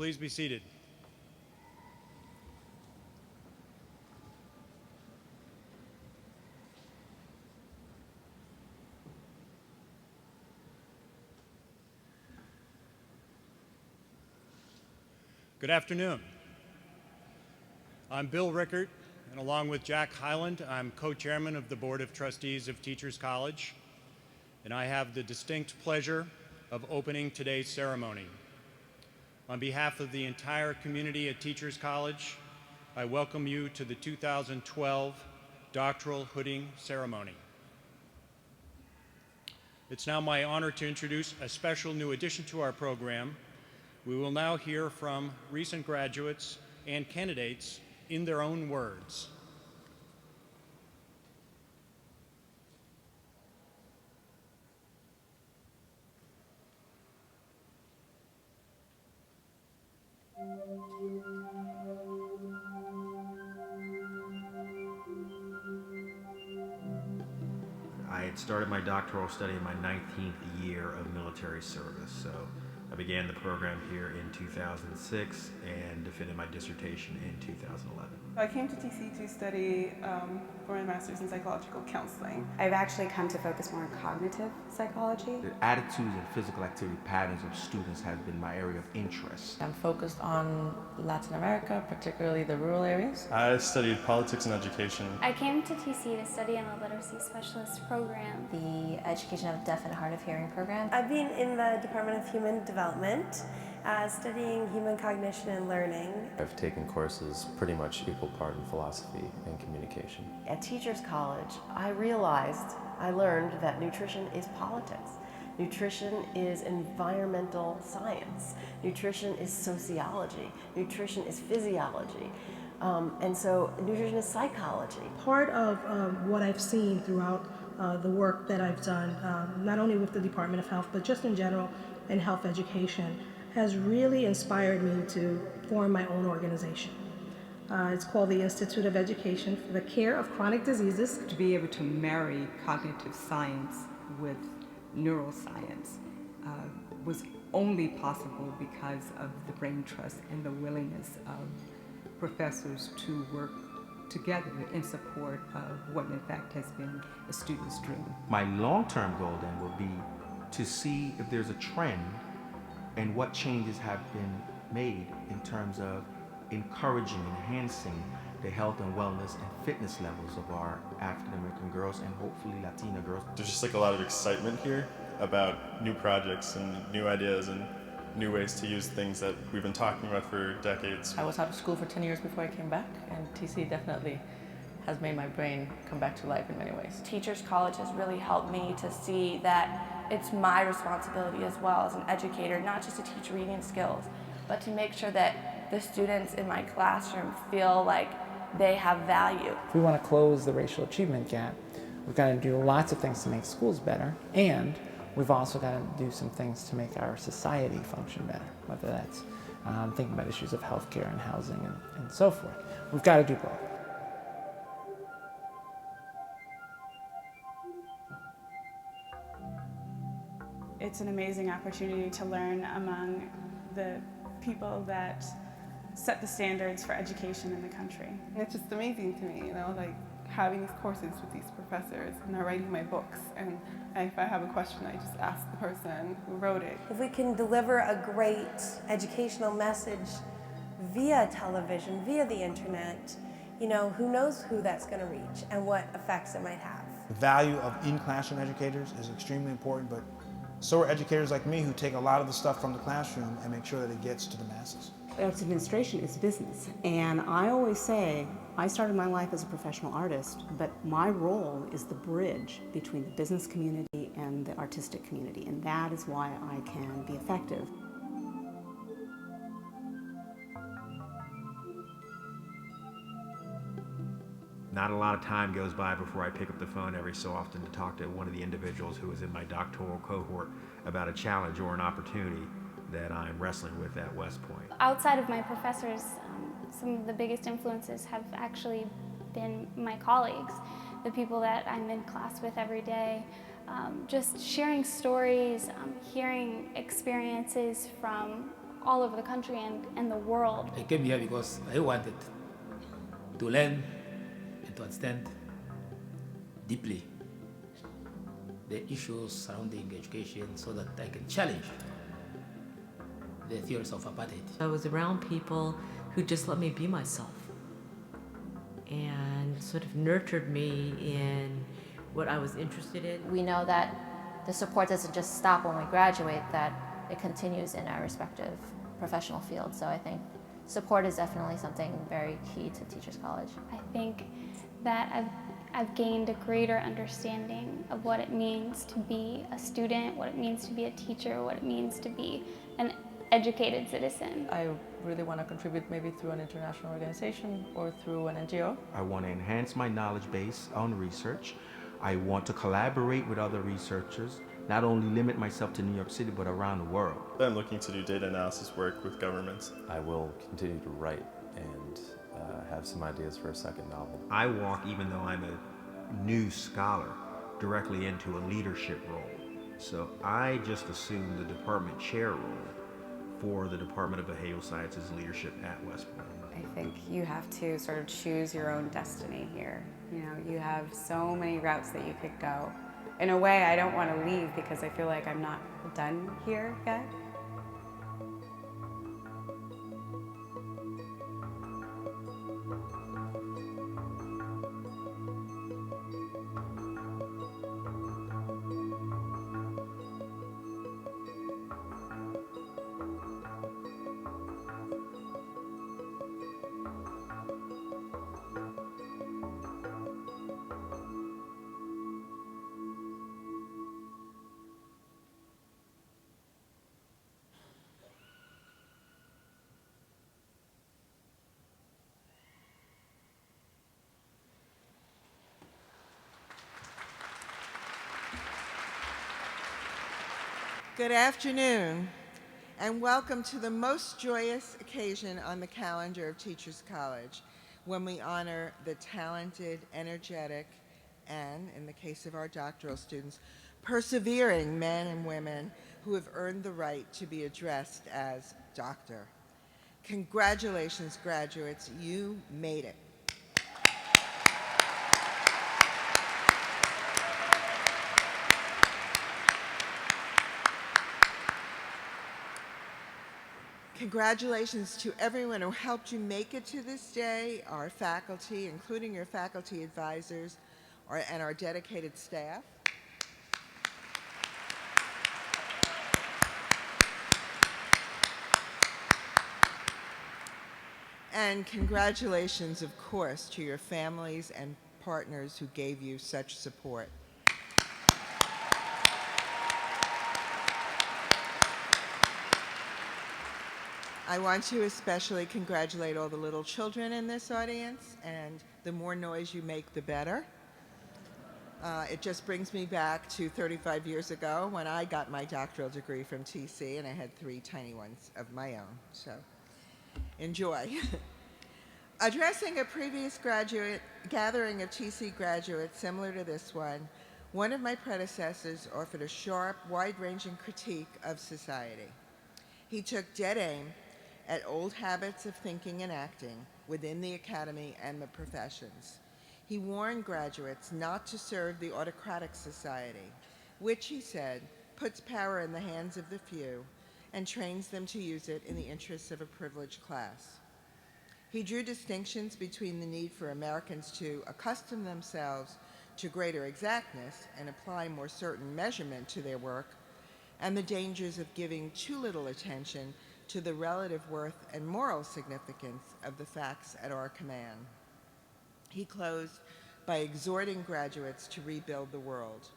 Please be seated. Good afternoon. I'm Bill Rickert, and along with Jack Hyland, I'm co-chairman of the Board of Trustees of Teachers College, and I have the distinct pleasure of opening today's ceremony. On behalf of the entire community at Teachers College, I welcome you to the 2012 Doctoral Hooding Ceremony. It's now my honor to introduce a special new addition to our program. We will now hear from recent graduates and candidates in their own words. I had started my doctoral study in my 19th year of military service, so I began the program here in 2006 and defended my dissertation in 2011. I came to TC to study for my master's in psychological counseling. I've actually come to focus more on cognitive psychology. The attitudes and physical activity patterns of students have been my area of interest. I'm focused on Latin America, particularly the rural areas. I studied politics and education. I came to TC to study in a literacy specialist program. The education of deaf and hard of hearing program. I've been in the Department of Human Development, studying human cognition and learning. I've taken courses pretty much equal part in philosophy and communication. At Teachers College, I learned that nutrition is politics. Nutrition is environmental science. Nutrition is sociology. Nutrition is physiology. And so nutrition is psychology. Part of what I've seen throughout the work that I've done, not only with the Department of Health, but just in general in health education, has really inspired me to form my own organization. It's called the Institute of Education for the Care of Chronic Diseases. To be able to marry cognitive science with neuroscience was only possible because of the brain trust and the willingness of professors to work together in support of what in fact has been a student's dream. My long-term goal then will be to see if there's a trend and what changes have been made in terms of encouraging, enhancing the health and wellness and fitness levels of our African American girls and hopefully Latina girls. There's just like a lot of excitement here about new projects and new ideas and new ways to use things that we've been talking about for decades. I was out of school for 10 years before I came back, and TC definitely has made my brain come back to life in many ways. Teachers College has really helped me to see that it's my responsibility as well as an educator, not just to teach reading skills, but to make sure that the students in my classroom feel like they have value. If we want to close the racial achievement gap, we've got to do lots of things to make schools better, and we've also got to do some things to make our society function better, whether that's thinking about issues of healthcare and housing and so forth. We've got to do both. It's an amazing opportunity to learn among the people that set the standards for education in the country. It's just amazing to me, like having these courses with these professors, and they're writing my books, and if I have a question, I just ask the person who wrote it. If we can deliver a great educational message via television, via the internet, who knows who that's going to reach and what effects it might have. The value of in-classroom educators is extremely important, but so are educators like me who take a lot of the stuff from the classroom and make sure that it gets to the masses. Arts administration is business, and I always say I started my life as a professional artist, but my role is the bridge between the business community and the artistic community, and that is why I can be effective. Not a lot of time goes by before I pick up the phone every so often to talk to one of the individuals who is in my doctoral cohort about a challenge or an opportunity that I'm wrestling with at West Point. Outside of my professors, some of the biggest influences have actually been my colleagues, the people that I'm in class with every day. Just sharing stories, hearing experiences from all over the country and the world. I came here because I wanted to learn and to understand deeply the issues surrounding education so that I can challenge the theories of apartheid. I was around people who just let me be myself and sort of nurtured me in what I was interested in. We know that the support doesn't just stop when we graduate, that it continues in our respective professional fields. So I think support is definitely something very key to Teachers College. I think that I've gained a greater understanding of what it means to be a student, what it means to be a teacher, what it means to be an educated citizen. I really want to contribute maybe through an international organization or through an NGO. I want to enhance my knowledge base on research. I want to collaborate with other researchers, not only limit myself to New York City, but around the world. I'm looking to do data analysis work with governments. I will continue to write and have some ideas for a second novel. I walk, even though I'm a new scholar, directly into a leadership role. So I just assumed the department chair role for the Department of Behavioral Sciences leadership at West Point. I think you have to sort of choose your own destiny here. You know, you have so many routes that you could go. In a way, I don't want to leave because I feel like I'm not done here yet. Good afternoon, and welcome to the most joyous occasion on the calendar of Teachers College, when we honor the talented, energetic, and, in the case of our doctoral students, persevering men and women who have earned the right to be addressed as doctor. Congratulations, graduates, you made it. Congratulations to everyone who helped you make it to this day, our faculty, including your faculty advisors, and our dedicated staff. And congratulations, of course, to your families and partners who gave you such support. I want to especially congratulate all the little children in this audience, and the more noise you make, the better. It just brings me back to 35 years ago when I got my doctoral degree from TC, and I had 3 tiny ones of my own, so enjoy. Addressing a previous gathering of TC graduates similar to this one of my predecessors offered a sharp, wide-ranging critique of society. He took dead aim at old habits of thinking and acting within the academy and the professions. He warned graduates not to serve the autocratic society, which, he said, puts power in the hands of the few and trains them to use it in the interests of a privileged class. He drew distinctions between the need for Americans to accustom themselves to greater exactness and apply more certain measurement to their work, and the dangers of giving too little attention to the relative worth and moral significance of the facts at our command. He closed by exhorting graduates to rebuild the world.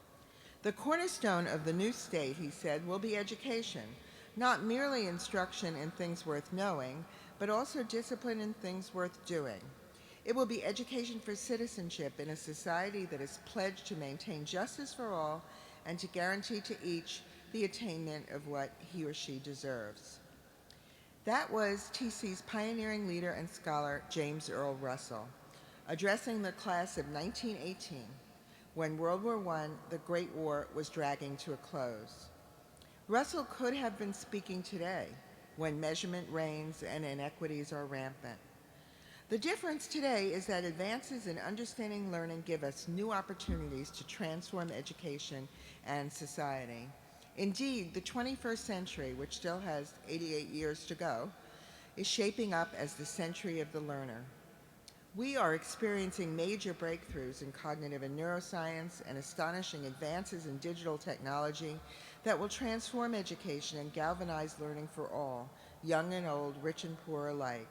The cornerstone of the new state, he said, will be education, not merely instruction in things worth knowing, but also discipline in things worth doing. It will be education for citizenship in a society that is pledged to maintain justice for all and to guarantee to each the attainment of what he or she deserves. That was TC's pioneering leader and scholar, James Earl Russell, addressing the class of 1918, when World War I, the Great War, was dragging to a close. Russell could have been speaking today, when measurement reigns and inequities are rampant. The difference today is that advances in understanding learning give us new opportunities to transform education and society. Indeed, the 21st century, which still has 88 years to go, is shaping up as the century of the learner. We are experiencing major breakthroughs in cognitive and neuroscience and astonishing advances in digital technology that will transform education and galvanize learning for all, young and old, rich and poor alike.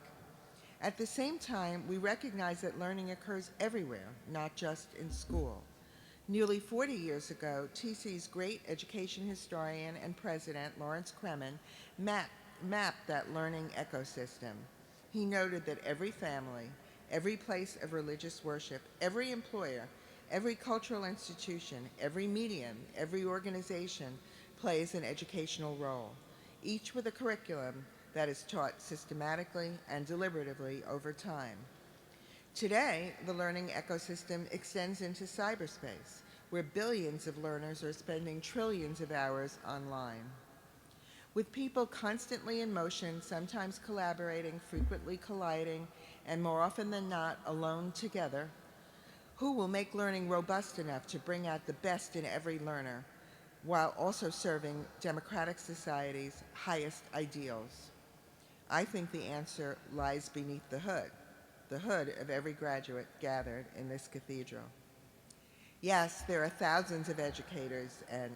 At the same time, we recognize that learning occurs everywhere, not just in school. Nearly 40 years ago, TC's great education historian and president, Lawrence Kremen, mapped that learning ecosystem. He noted that every family, every place of religious worship, every employer, every cultural institution, every medium, every organization plays an educational role, each with a curriculum that is taught systematically and deliberatively over time. Today, the learning ecosystem extends into cyberspace, where billions of learners are spending trillions of hours online. With people constantly in motion, sometimes collaborating, frequently colliding, and more often than not, alone together, who will make learning robust enough to bring out the best in every learner, while also serving democratic society's highest ideals? I think the answer lies beneath the hood of every graduate gathered in this cathedral. Yes, there are thousands of educators and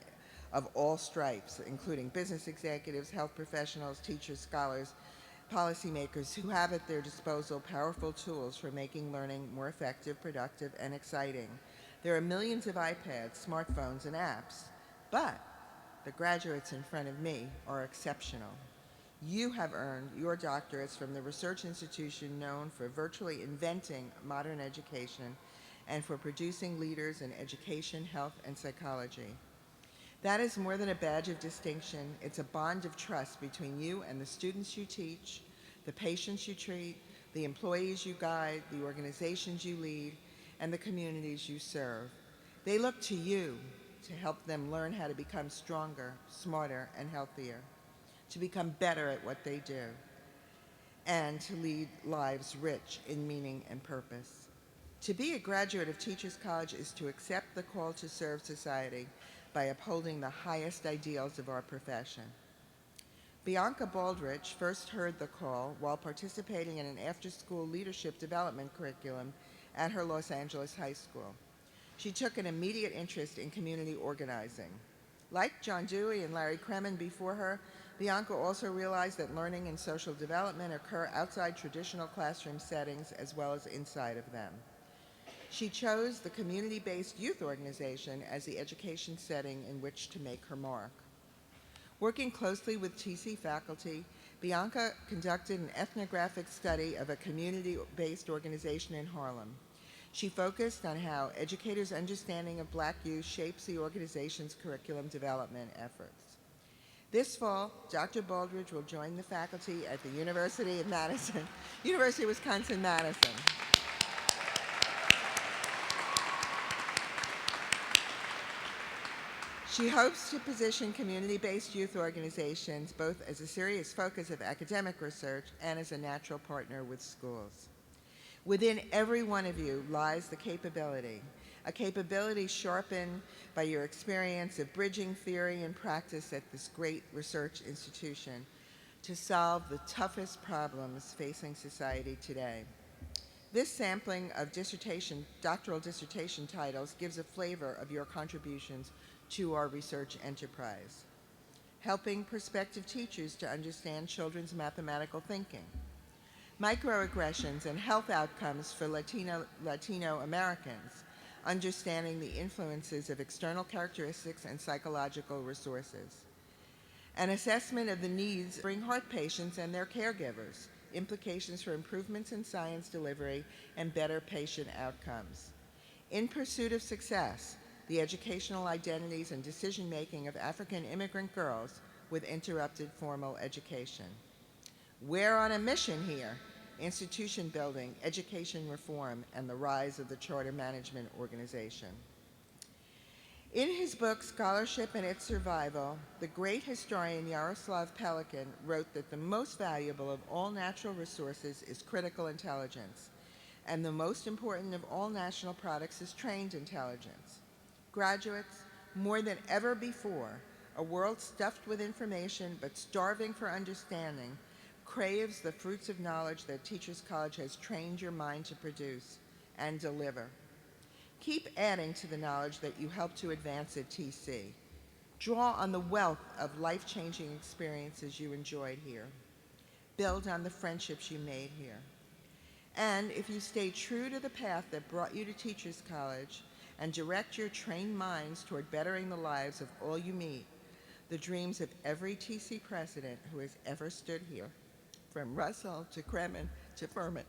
of all stripes, including business executives, health professionals, teachers, scholars, policymakers, who have at their disposal powerful tools for making learning more effective, productive, and exciting. There are millions of iPads, smartphones, and apps, but the graduates in front of me are exceptional. You have earned your doctorates from the research institution known for virtually inventing modern education and for producing leaders in education, health, and psychology. That is more than a badge of distinction. It's a bond of trust between you and the students you teach, the patients you treat, the employees you guide, the organizations you lead, and the communities you serve. They look to you to help them learn how to become stronger, smarter, and healthier, to become better at what they do, and to lead lives rich in meaning and purpose. To be a graduate of Teachers College is to accept the call to serve society by upholding the highest ideals of our profession. Bianca Baldrige first heard the call while participating in an after-school leadership development curriculum at her Los Angeles high school. She took an immediate interest in community organizing. Like John Dewey and Larry Kremen before her, Bianca also realized that learning and social development occur outside traditional classroom settings as well as inside of them. She chose the community-based youth organization as the education setting in which to make her mark. Working closely with TC faculty, Bianca conducted an ethnographic study of a community-based organization in Harlem. She focused on how educators' understanding of Black youth shapes the organization's curriculum development efforts. This fall, Dr. Baldrige will join the faculty at the University of Wisconsin-Madison. She hopes to position community-based youth organizations both as a serious focus of academic research and as a natural partner with schools. Within every one of you lies the capability, a capability sharpened by your experience of bridging theory and practice at this great research institution, to solve the toughest problems facing society today. This sampling of doctoral dissertation titles gives a flavor of your contributions to our research enterprise. Helping prospective teachers to understand children's mathematical thinking, microaggressions and health outcomes for Latino Americans, understanding the influences of external characteristics and psychological resources, an assessment of the needs to bring heart patients and their caregivers, implications for improvements in science delivery and better patient outcomes. In pursuit of success, the educational identities and decision-making of African immigrant girls with interrupted formal education. We're on a mission here: institution building, education reform, and the rise of the charter management organization. In his book, Scholarship and Its Survival, the great historian Yaroslav Pelikan wrote that the most valuable of all natural resources is critical intelligence, and the most important of all national products is trained intelligence. Graduates, more than ever before, a world stuffed with information but starving for understanding, craves the fruits of knowledge that Teachers College has trained your mind to produce and deliver. Keep adding to the knowledge that you help to advance at TC. Draw on the wealth of life-changing experiences you enjoyed here. Build on the friendships you made here. And if you stay true to the path that brought you to Teachers College and direct your trained minds toward bettering the lives of all you meet, the dreams of every TC president who has ever stood here, from Russell to Kremen to Furman,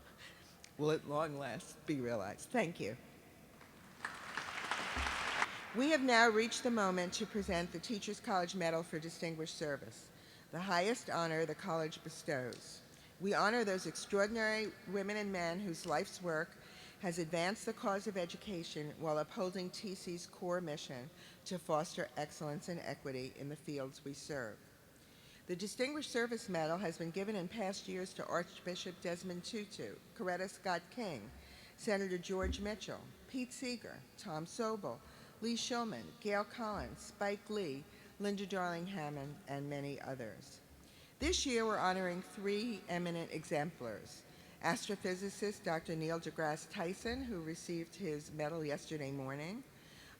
will at long last be realized. Thank you. We have now reached the moment to present the Teachers College Medal for Distinguished Service, the highest honor the college bestows. We honor those extraordinary women and men whose life's work has advanced the cause of education while upholding TC's core mission to foster excellence and equity in the fields we serve. The Distinguished Service Medal has been given in past years to Archbishop Desmond Tutu, Coretta Scott King, Senator George Mitchell, Pete Seeger, Tom Sobel, Lee Shulman, Gail Collins, Spike Lee, Linda Darling-Hammond, and many others. This year we're honoring 3 eminent exemplars. Astrophysicist Dr. Neil deGrasse Tyson, who received his medal yesterday morning.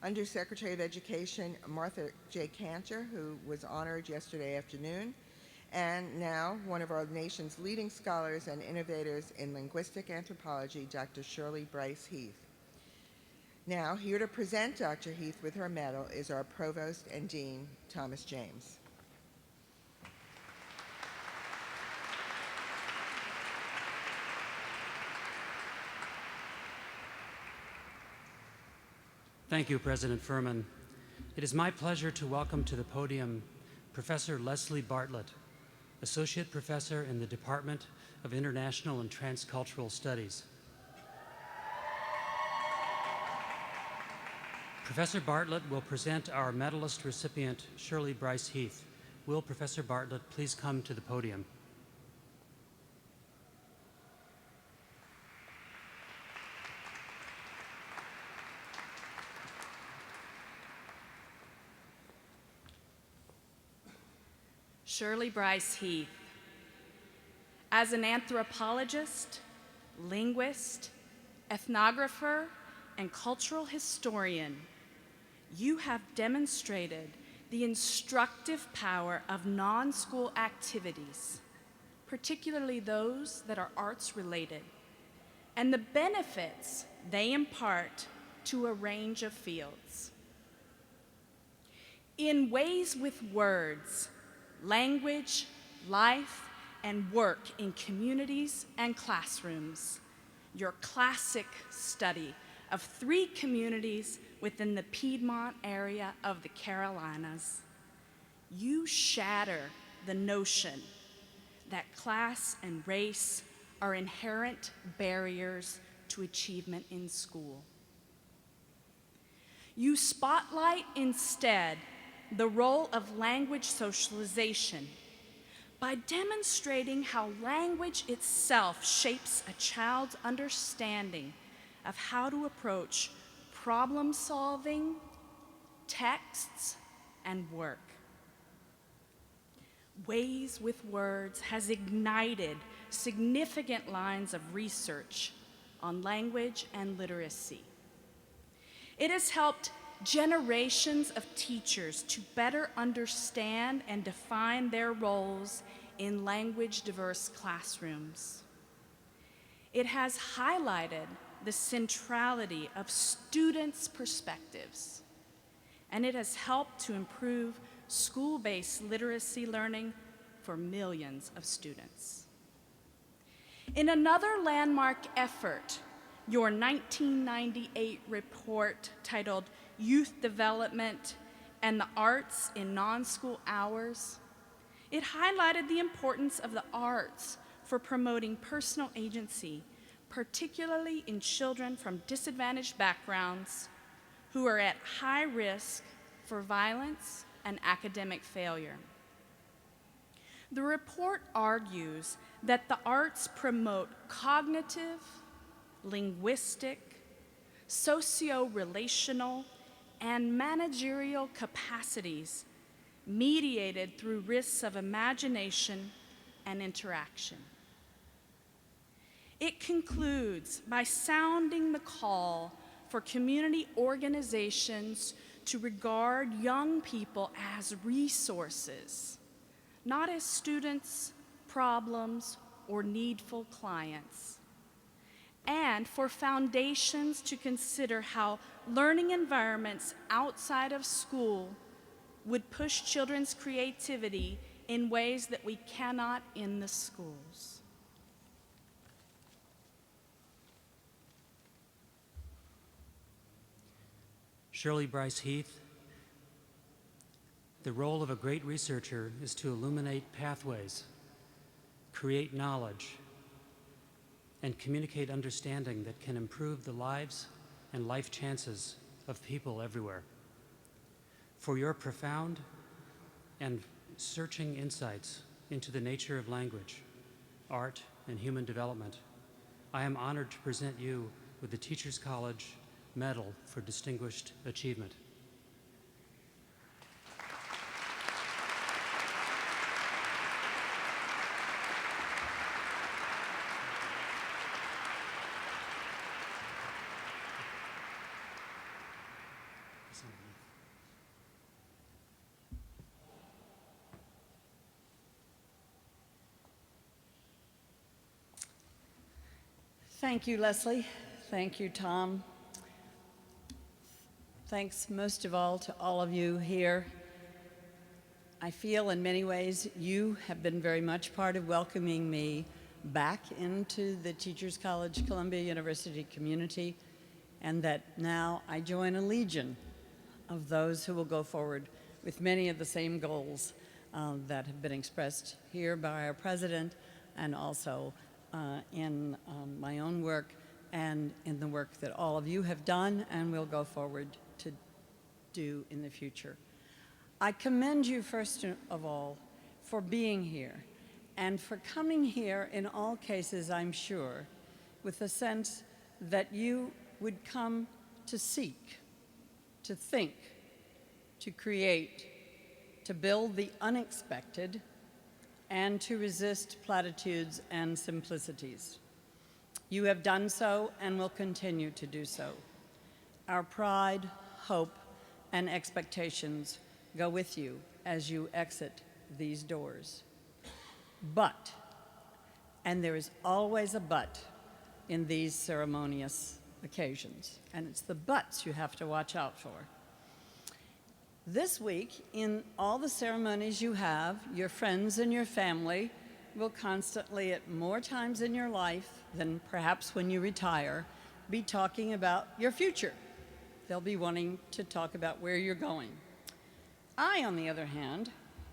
Undersecretary of Education Martha J. Cantor, who was honored yesterday afternoon. And now one of our nation's leading scholars and innovators in linguistic anthropology, Dr. Shirley Bryce Heath. Now, here to present Dr. Heath with her medal is our Provost and Dean, Thomas James. Thank you, President Furman. It is my pleasure to welcome to the podium Professor Leslie Bartlett, Associate Professor in the Department of International and Transcultural Studies. Professor Bartlett will present our medalist recipient, Shirley Bryce Heath. Will Professor Bartlett please come to the podium? Shirley Bryce Heath. As an anthropologist, linguist, ethnographer, and cultural historian, you have demonstrated the instructive power of non-school activities, particularly those that are arts-related, and the benefits they impart to a range of fields. In Ways with Words, Language, Life, and Work in Communities and Classrooms, your classic study of 3 communities within the Piedmont area of the Carolinas, you shatter the notion that class and race are inherent barriers to achievement in school. You spotlight instead the role of language socialization by demonstrating how language itself shapes a child's understanding of how to approach problem solving, texts, and work. Ways with Words has ignited significant lines of research on language and literacy. It has helped generations of teachers to better understand and define their roles in language-diverse classrooms. It has highlighted the centrality of students' perspectives, and it has helped to improve school-based literacy learning for millions of students. In another landmark effort, your 1998 report titled Youth Development and the Arts in Non-School Hours, it highlighted the importance of the arts for promoting personal agency, particularly in children from disadvantaged backgrounds, who are at high risk for violence and academic failure. The report argues that the arts promote cognitive, linguistic, socio-relational, and managerial capacities mediated through risks of imagination and interaction. It concludes by sounding the call for community organizations to regard young people as resources, not as students, problems, or needful clients, and for foundations to consider how learning environments outside of school would push children's creativity in ways that we cannot in the schools. Shirley Bryce Heath, the role of a great researcher is to illuminate pathways, create knowledge, and communicate understanding that can improve the lives and life chances of people everywhere. For your profound and searching insights into the nature of language, art, and human development, I am honored to present you with the Teachers College Medal for Distinguished Achievement. Thank you, Leslie. Thank you, Tom. Thanks most of all to all of you here. I feel in many ways you have been very much part of welcoming me back into the Teachers College Columbia University community, and that now I join a legion of those who will go forward with many of the same goals that have been expressed here by our president, and also in my own work and in the work that all of you have done and will go forward to do in the future. I commend you first of all for being here and for coming here in all cases, I'm sure, with a sense that you would come to seek, to think, to create, to build the unexpected, and to resist platitudes and simplicities. You have done so and will continue to do so. Our pride, hope, and expectations go with you as you exit these doors. But, and there is always a but in these ceremonious occasions, and it's the buts you have to watch out for. This week, in all the ceremonies you have, your friends and your family will constantly, at more times in your life than perhaps when you retire, be talking about your future. They'll be wanting to talk about where you're going. I, on the other hand,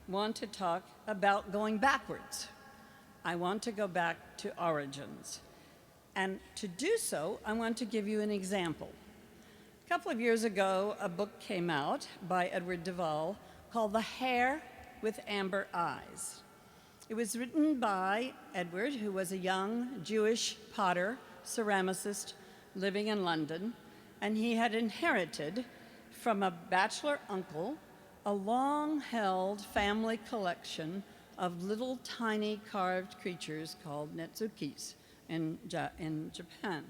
want to talk about going backwards. I want to go back to origins. And to do so, I want to give you an example. A couple of years ago, a book came out by Edward Duvall called The Hare with Amber Eyes. It was written by Edward, who was a young Jewish potter, ceramicist living in London, and he had inherited from a bachelor uncle a long-held family collection of little tiny carved creatures called netsukis in Japan.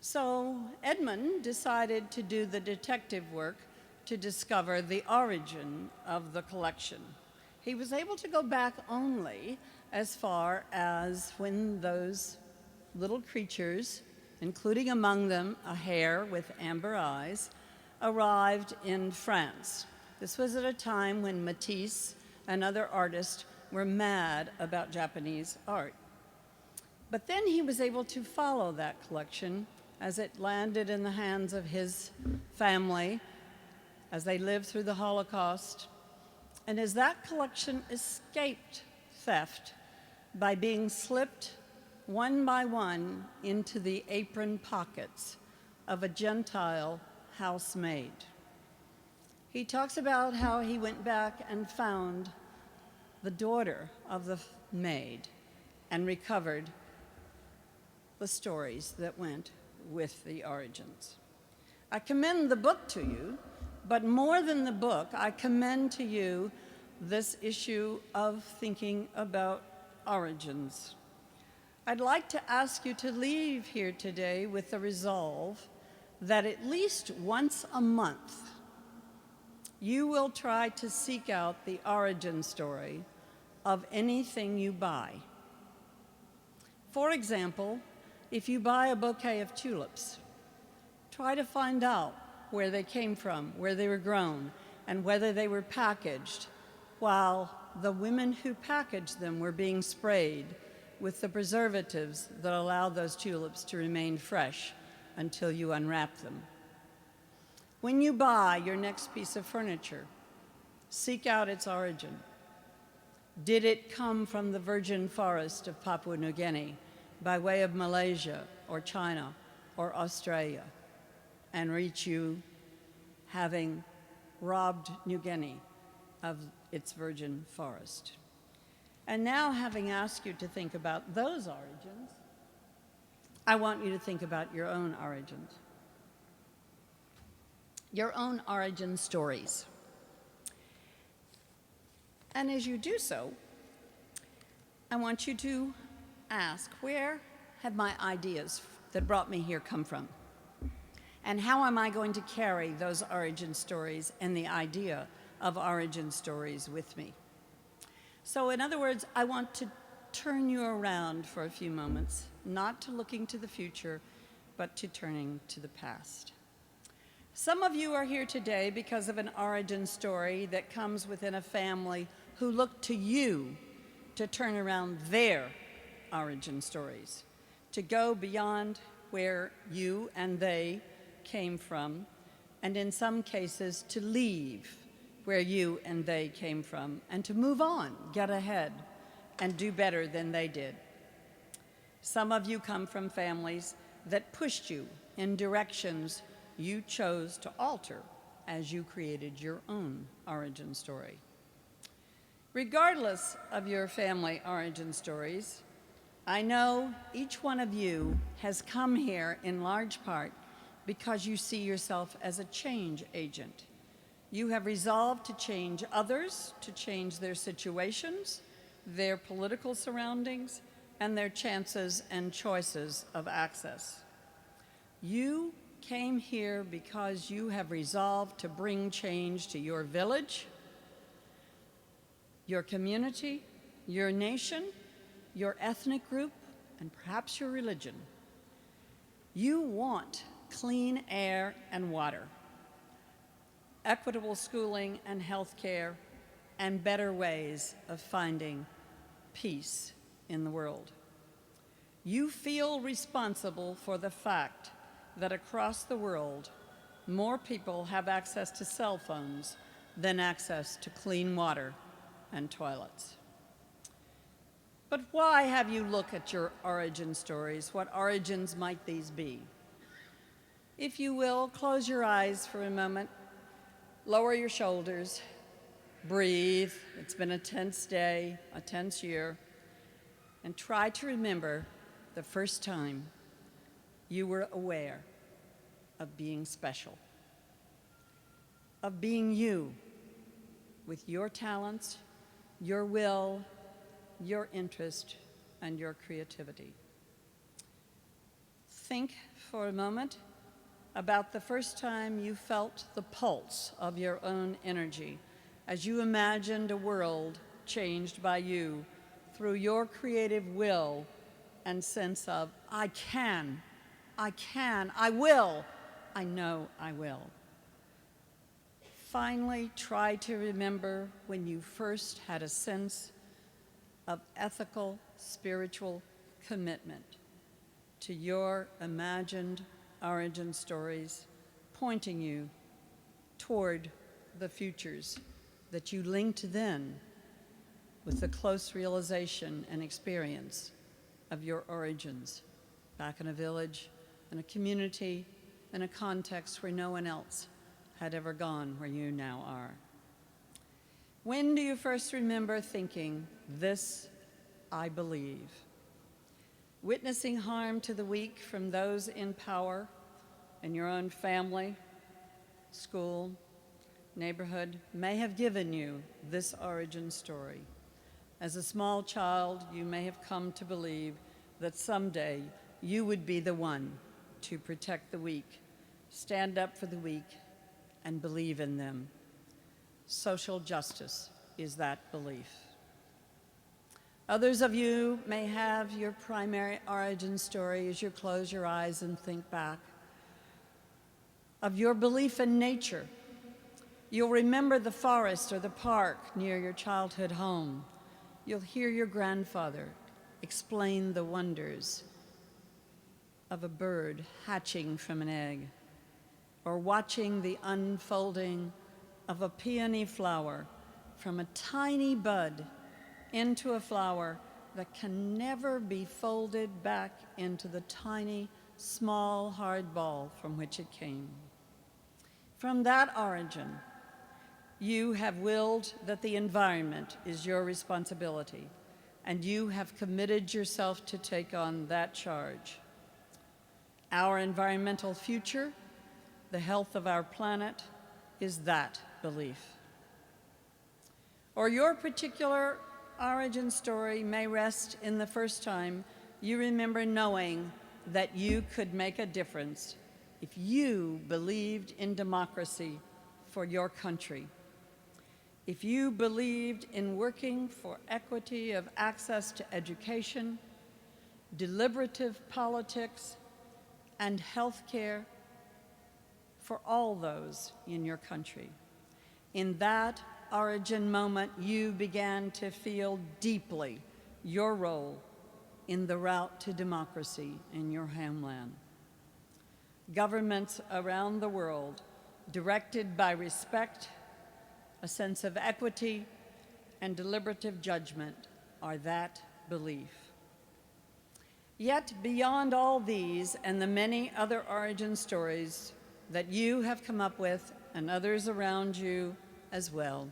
So Edmund decided to do the detective work to discover the origin of the collection. He was able to go back only as far as when those little creatures, including among them a hare with amber eyes, arrived in France. This was at a time when Matisse and other artists were mad about Japanese art. But then he was able to follow that collection as it landed in the hands of his family as they lived through the Holocaust, and as that collection escaped theft by being slipped one by one into the apron pockets of a Gentile housemaid. He talks about how he went back and found the daughter of the maid and recovered the stories that went with the origins. I commend the book to you, but more than the book, I commend to you this issue of thinking about origins. I'd like to ask you to leave here today with the resolve that at least once a month, you will try to seek out the origin story of anything you buy. For example, if you buy a bouquet of tulips, try to find out where they came from, where they were grown, and whether they were packaged while the women who packaged them were being sprayed with the preservatives that allow those tulips to remain fresh until you unwrap them. When you buy your next piece of furniture, seek out its origin. Did it come from the virgin forest of Papua New Guinea by way of Malaysia or China or Australia and reach you having robbed New Guinea of its virgin forest? And now, having asked you to think about those origins, I want you to think about your own origins. Your own origin stories. And as you do so, I want you to ask, where have my ideas that brought me here come from? And how am I going to carry those origin stories and the idea of origin stories with me? So in other words, I want to turn you around for a few moments, not to looking to the future, but to turning to the past. Some of you are here today because of an origin story that comes within a family who look to you to turn around their origin stories, to go beyond where you and they came from, and in some cases to leave where you and they came from, and to move on, get ahead, and do better than they did. Some of you come from families that pushed you in directions you chose to alter as you created your own origin story. Regardless of your family origin stories, I know each one of you has come here in large part because you see yourself as a change agent. You have resolved to change others, to change their situations, their political surroundings, and their chances and choices of access. You came here because you have resolved to bring change to your village, your community, your nation, your ethnic group, and perhaps your religion. You want clean air and water, equitable schooling and health care, and better ways of finding peace in the world. You feel responsible for the fact that across the world, more people have access to cell phones than access to clean water and toilets. But why have you look at your origin stories? What origins might these be? If you will, close your eyes for a moment, lower your shoulders, breathe. It's been a tense day, a tense year, and try to remember the first time you were aware of being special, of being you, with your talents, your will, your interest, and your creativity. Think for a moment about the first time you felt the pulse of your own energy as you imagined a world changed by you through your creative will and sense of, I can, I will, I know I will. Finally, try to remember when you first had a sense of ethical, spiritual commitment to your imagined origin stories, pointing you toward the futures that you linked then with the close realization and experience of your origins back in a village, in a community, in a context where no one else had ever gone where you now are. When do you first remember thinking, "This I believe"? Witnessing harm to the weak from those in power in your own family, school, neighborhood may have given you this origin story. As a small child, you may have come to believe that someday you would be the one to protect the weak, stand up for the weak, and believe in them. Social justice is that belief. Others of you may have your primary origin story as you close your eyes and think back of your belief in nature. You'll remember the forest or the park near your childhood home. You'll hear your grandfather explain the wonders of a bird hatching from an egg, or watching the unfolding of a peony flower from a tiny bud into a flower that can never be folded back into the tiny, small, hard ball from which it came. From that origin, you have willed that the environment is your responsibility, and you have committed yourself to take on that charge. Our environmental future, the health of our planet, is that belief. Or your particular origin story may rest in the first time you remember knowing that you could make a difference if you believed in democracy for your country. If you believed in working for equity of access to education, deliberative politics, and health care for all those in your country. In that origin moment, you began to feel deeply your role in the route to democracy in your homeland. Governments around the world, directed by respect, a sense of equity, and deliberative judgment, are that belief. Yet beyond all these and the many other origin stories that you have come up with, and others around you as well,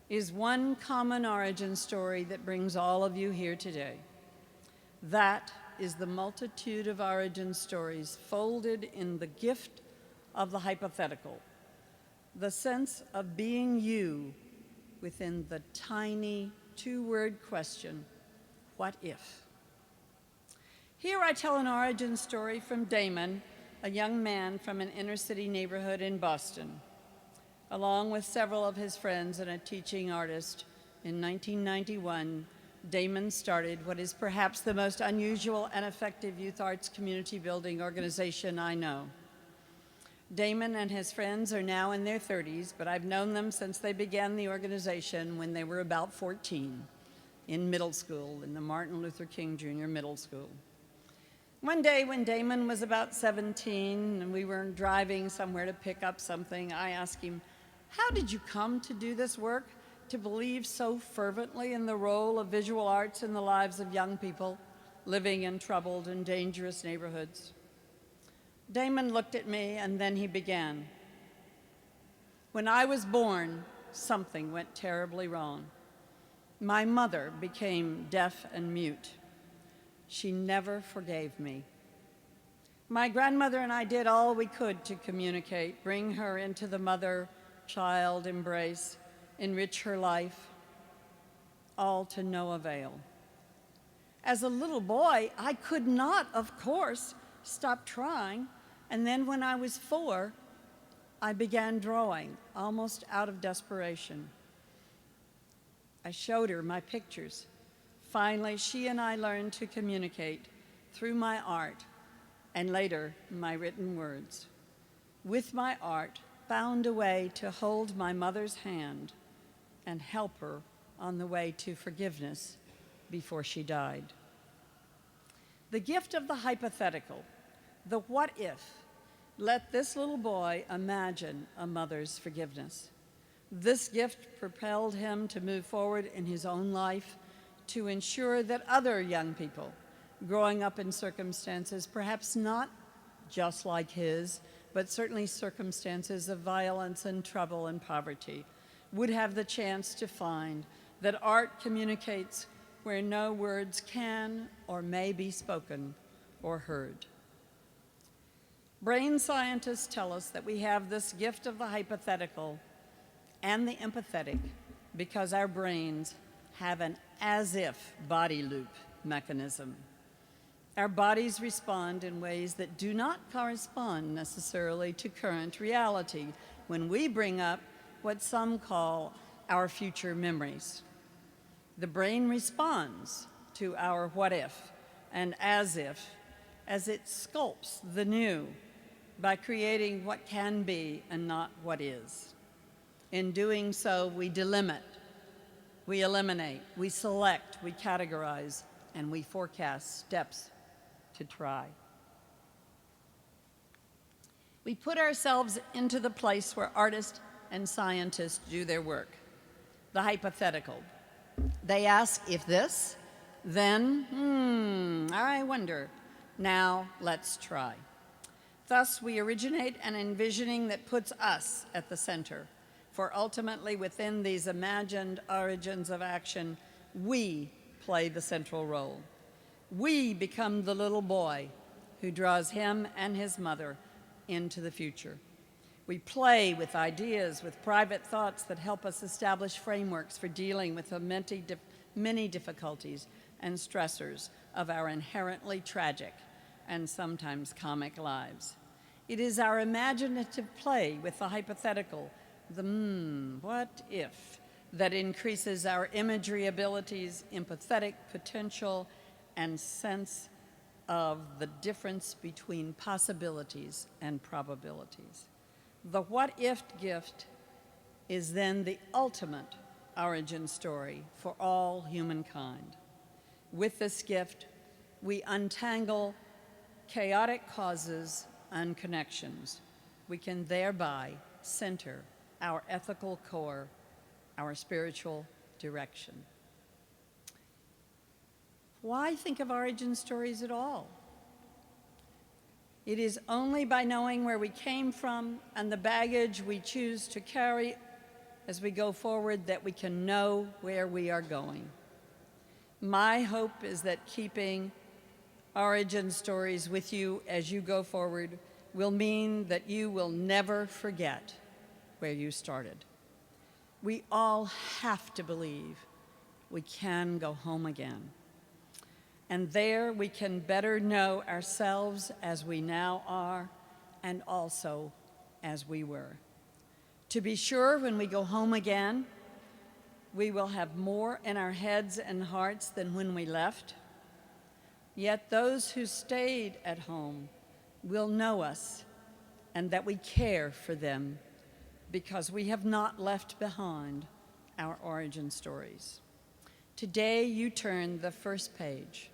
is one common origin story that brings all of you here today. That is the multitude of origin stories folded in the gift of the hypothetical, the sense of being you within the tiny two-word question, what if? Here I tell an origin story from Damon, a young man from an inner-city neighborhood in Boston. Along with several of his friends and a teaching artist, in 1991, Damon started what is perhaps the most unusual and effective youth arts community building organization I know. Damon and his friends are now in their 30s, but I've known them since they began the organization when they were about 14 in middle school, in the Martin Luther King Jr. Middle School. One day when Damon was about 17 and we were driving somewhere to pick up something, I asked him, "How did you come to do this work, to believe so fervently in the role of visual arts in the lives of young people living in troubled and dangerous neighborhoods?" Damon looked at me and then he began. "When I was born, something went terribly wrong. My mother became deaf and mute. She never forgave me. My grandmother and I did all we could to communicate, bring her into the mother-child embrace, enrich her life, all to no avail. As a little boy, I could not, of course, stop trying, and then when I was 4, I began drawing, almost out of desperation. I showed her my pictures. Finally, she and I learned to communicate through my art and later my written words. With my art, found a way to hold my mother's hand and help her on the way to forgiveness before she died. The gift of the hypothetical, the what if, let this little boy imagine a mother's forgiveness. This gift propelled him to move forward in his own life to ensure that other young people growing up in circumstances perhaps not just like his, but certainly circumstances of violence and trouble and poverty, would have the chance to find that art communicates where no words can or may be spoken or heard. Brain scientists tell us that we have this gift of the hypothetical and the empathetic because our brains have an as-if body loop mechanism. Our bodies respond in ways that do not correspond necessarily to current reality when we bring up what some call our future memories. The brain responds to our what if and as if as it sculpts the new by creating what can be and not what is. In doing so, we delimit, we eliminate, we select, we categorize, and we forecast steps to try. We put ourselves into the place where artists and scientists do their work, the hypothetical. They ask, if this, then, I wonder. Now let's try. Thus, we originate an envisioning that puts us at the center, for ultimately within these imagined origins of action, we play the central role. We become the little boy who draws him and his mother into the future. We play with ideas, with private thoughts that help us establish frameworks for dealing with the many difficulties and stressors of our inherently tragic and sometimes comic lives. It is our imaginative play with the hypothetical, the what if, that increases our imagery abilities, empathetic potential, and sense of the difference between possibilities and probabilities. The what if gift is then the ultimate origin story for all humankind. With this gift, we untangle chaotic causes and connections. We can thereby center our ethical core, our spiritual direction. Why think of origin stories at all? It is only by knowing where we came from and the baggage we choose to carry as we go forward that we can know where we are going. My hope is that keeping origin stories with you as you go forward will mean that you will never forget where you started. We all have to believe we can go home again. And there we can better know ourselves as we now are and also as we were. To be sure, when we go home again, we will have more in our heads and hearts than when we left. Yet those who stayed at home will know us and that we care for them because we have not left behind our origin stories. Today you turn the first page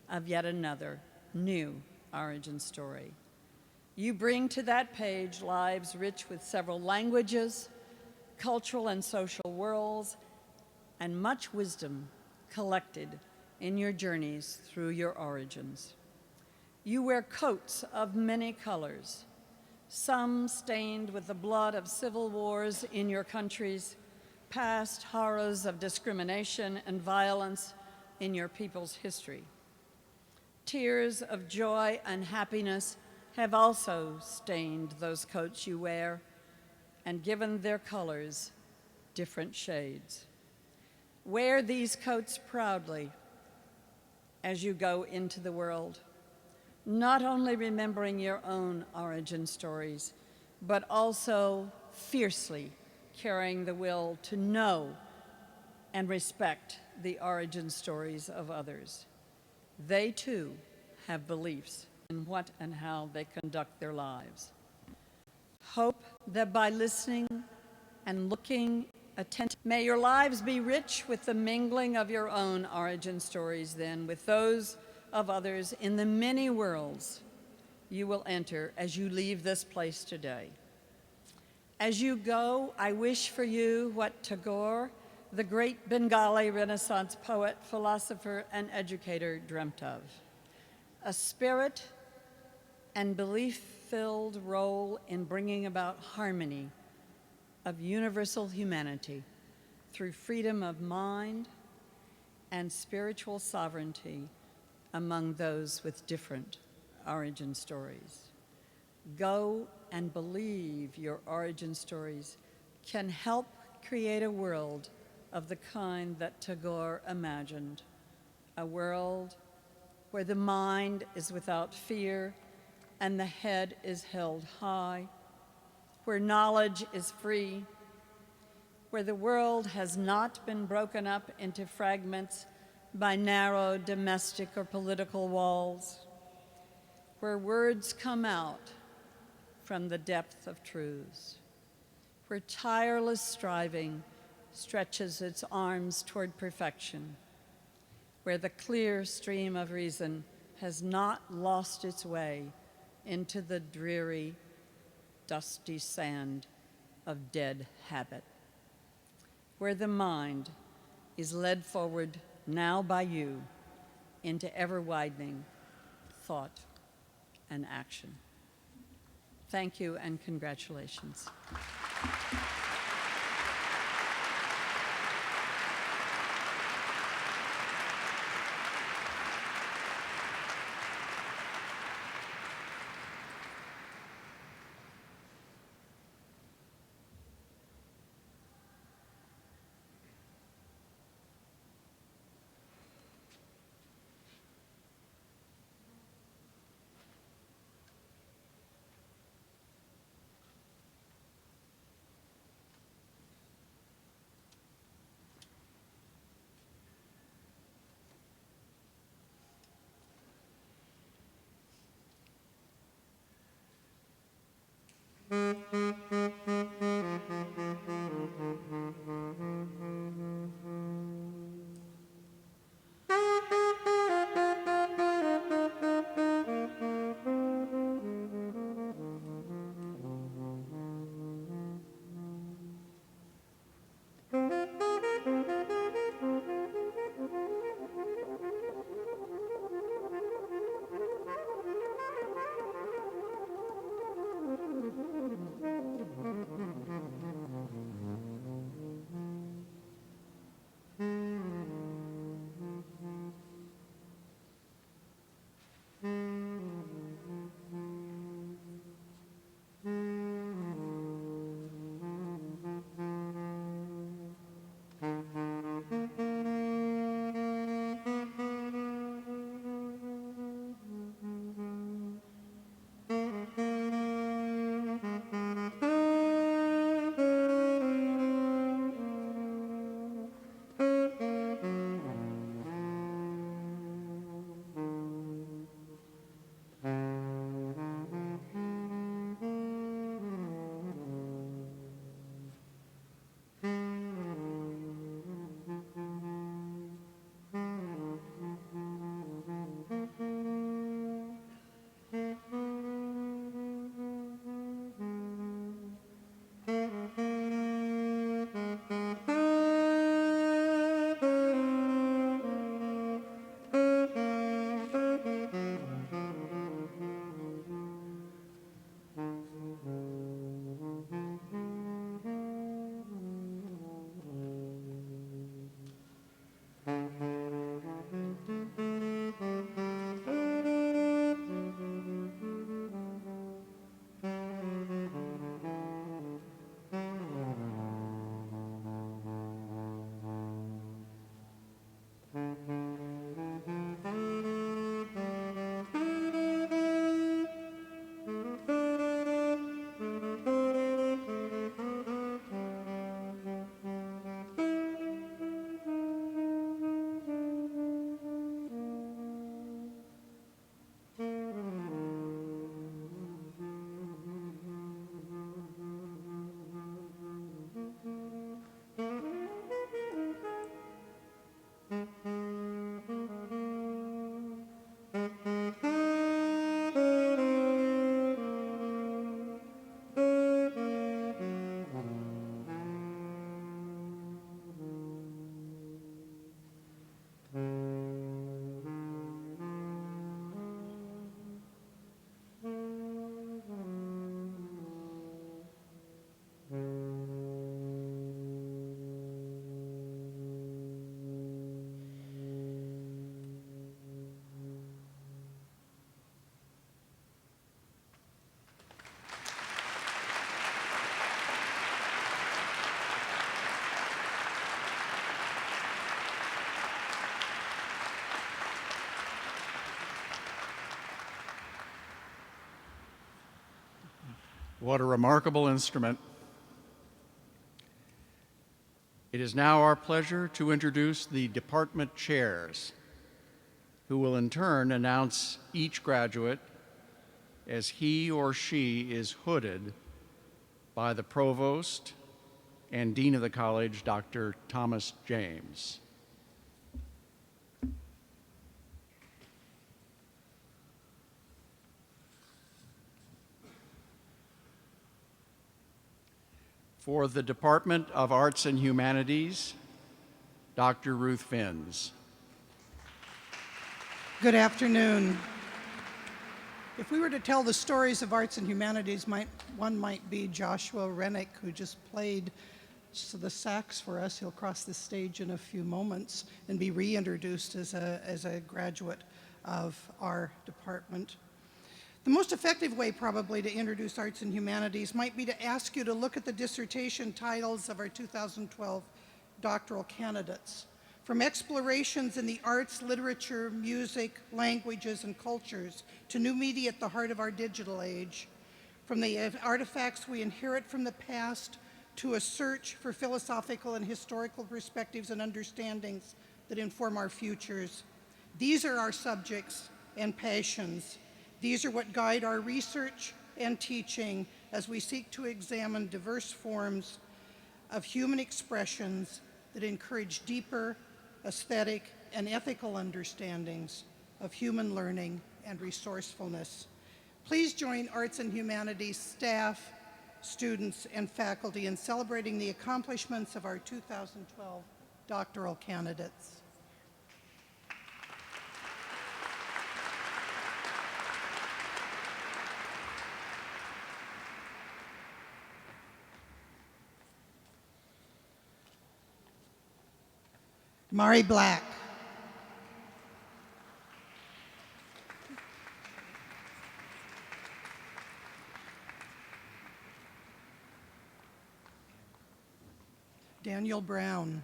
of yet another new origin story. You bring to that page lives rich with several languages, cultural and social worlds, and much wisdom collected in your journeys through your origins. You wear coats of many colors, some stained with the blood of civil wars in your countries, past horrors of discrimination and violence in your people's history. Tears of joy and happiness have also stained those coats you wear and given their colors different shades. Wear these coats proudly as you go into the world, not only remembering your own origin stories, but also fiercely carrying the will to know and respect the origin stories of others. They too have beliefs in what and how they conduct their lives. Hope that by listening and looking attentive, may your lives be rich with the mingling of your own origin stories then with those of others in the many worlds you will enter as you leave this place today. As you go, I wish for you what Tagore, the great Bengali Renaissance poet, philosopher, and educator dreamt of: a spirit and belief fulfilled role in bringing about harmony of universal humanity through freedom of mind and spiritual sovereignty among those with different origin stories. Go and believe your origin stories can help create a world of the kind that Tagore imagined, a world where the mind is without fear and the head is held high, where knowledge is free, where the world has not been broken up into fragments by narrow domestic or political walls, where words come out from the depth of truths, where tireless striving stretches its arms toward perfection, where the clear stream of reason has not lost its way into the dreary, dusty sand of dead habit, where the mind is led forward now by you into ever-widening thought and action. Thank you and congratulations. What a remarkable instrument. It is now our pleasure to introduce the department chairs, who will in turn announce each graduate as he or she is hooded by the provost and dean of the college, Dr. Thomas James. For the Department of Arts and Humanities, Dr. Ruth Finns. Good afternoon. If we were to tell the stories of arts and humanities, one might be Joshua Rennick, who just played the sax for us. He'll cross the stage in a few moments and be reintroduced as a graduate of our department. The most effective way probably to introduce arts and humanities might be to ask you to look at the dissertation titles of our 2012 doctoral candidates. From explorations in the arts, literature, music, languages, and cultures to new media at the heart of our digital age, from the artifacts we inherit from the past to a search for philosophical and historical perspectives and understandings that inform our futures. These are our subjects and passions. These are what guide our research and teaching as we seek to examine diverse forms of human expressions that encourage deeper aesthetic and ethical understandings of human learning and resourcefulness. Please join Arts and Humanities staff, students, and faculty in celebrating the accomplishments of our 2012 doctoral candidates. Mari Black. Daniel Brown.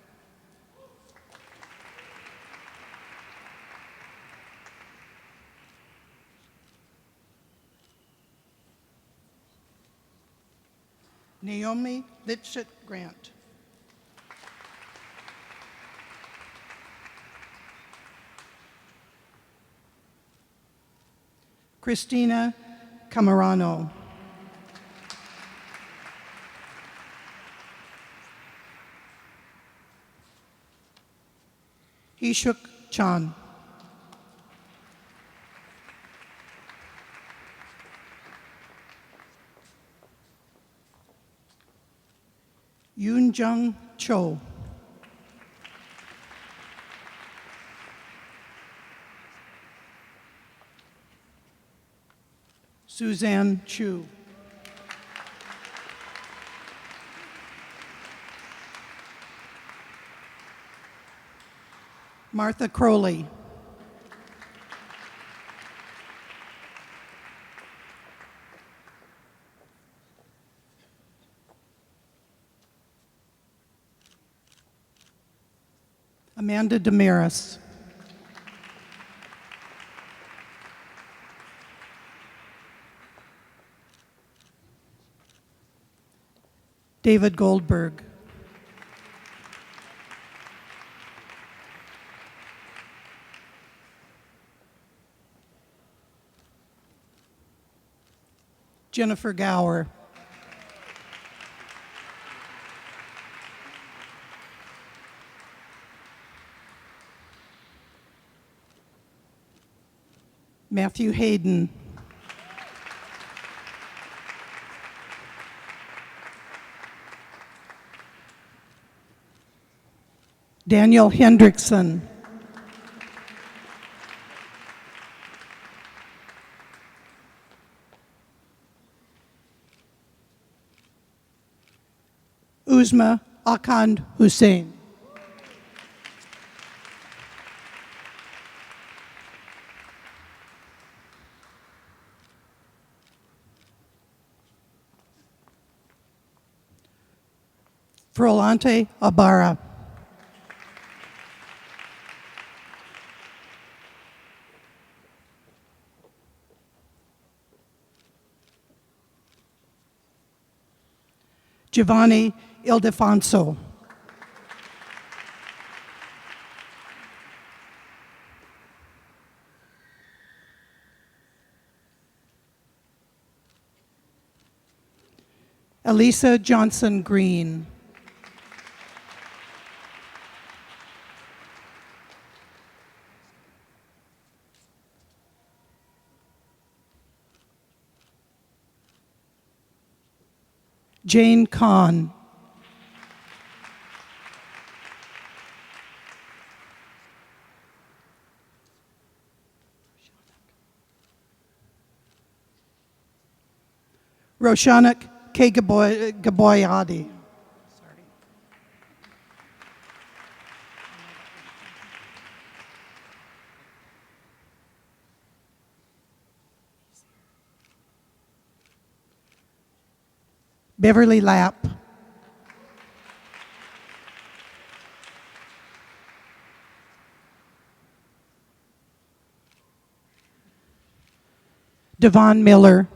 Naomi Litchett Grant. Christina Camarano. Ishuk Chan. Yoonjung Cho. Suzanne Chu. Martha Crowley. Amanda Damaris. David Goldberg. Jennifer Gower. Matthew Hayden. Daniel Hendrickson. Uzma Akhand Hussein. Frolante Abara. Giovanni Ildefonso. Elisa Johnson Green. Jane Kahn. Roshanak K. Gaboyadi. Beverly Lapp. Devon Miller.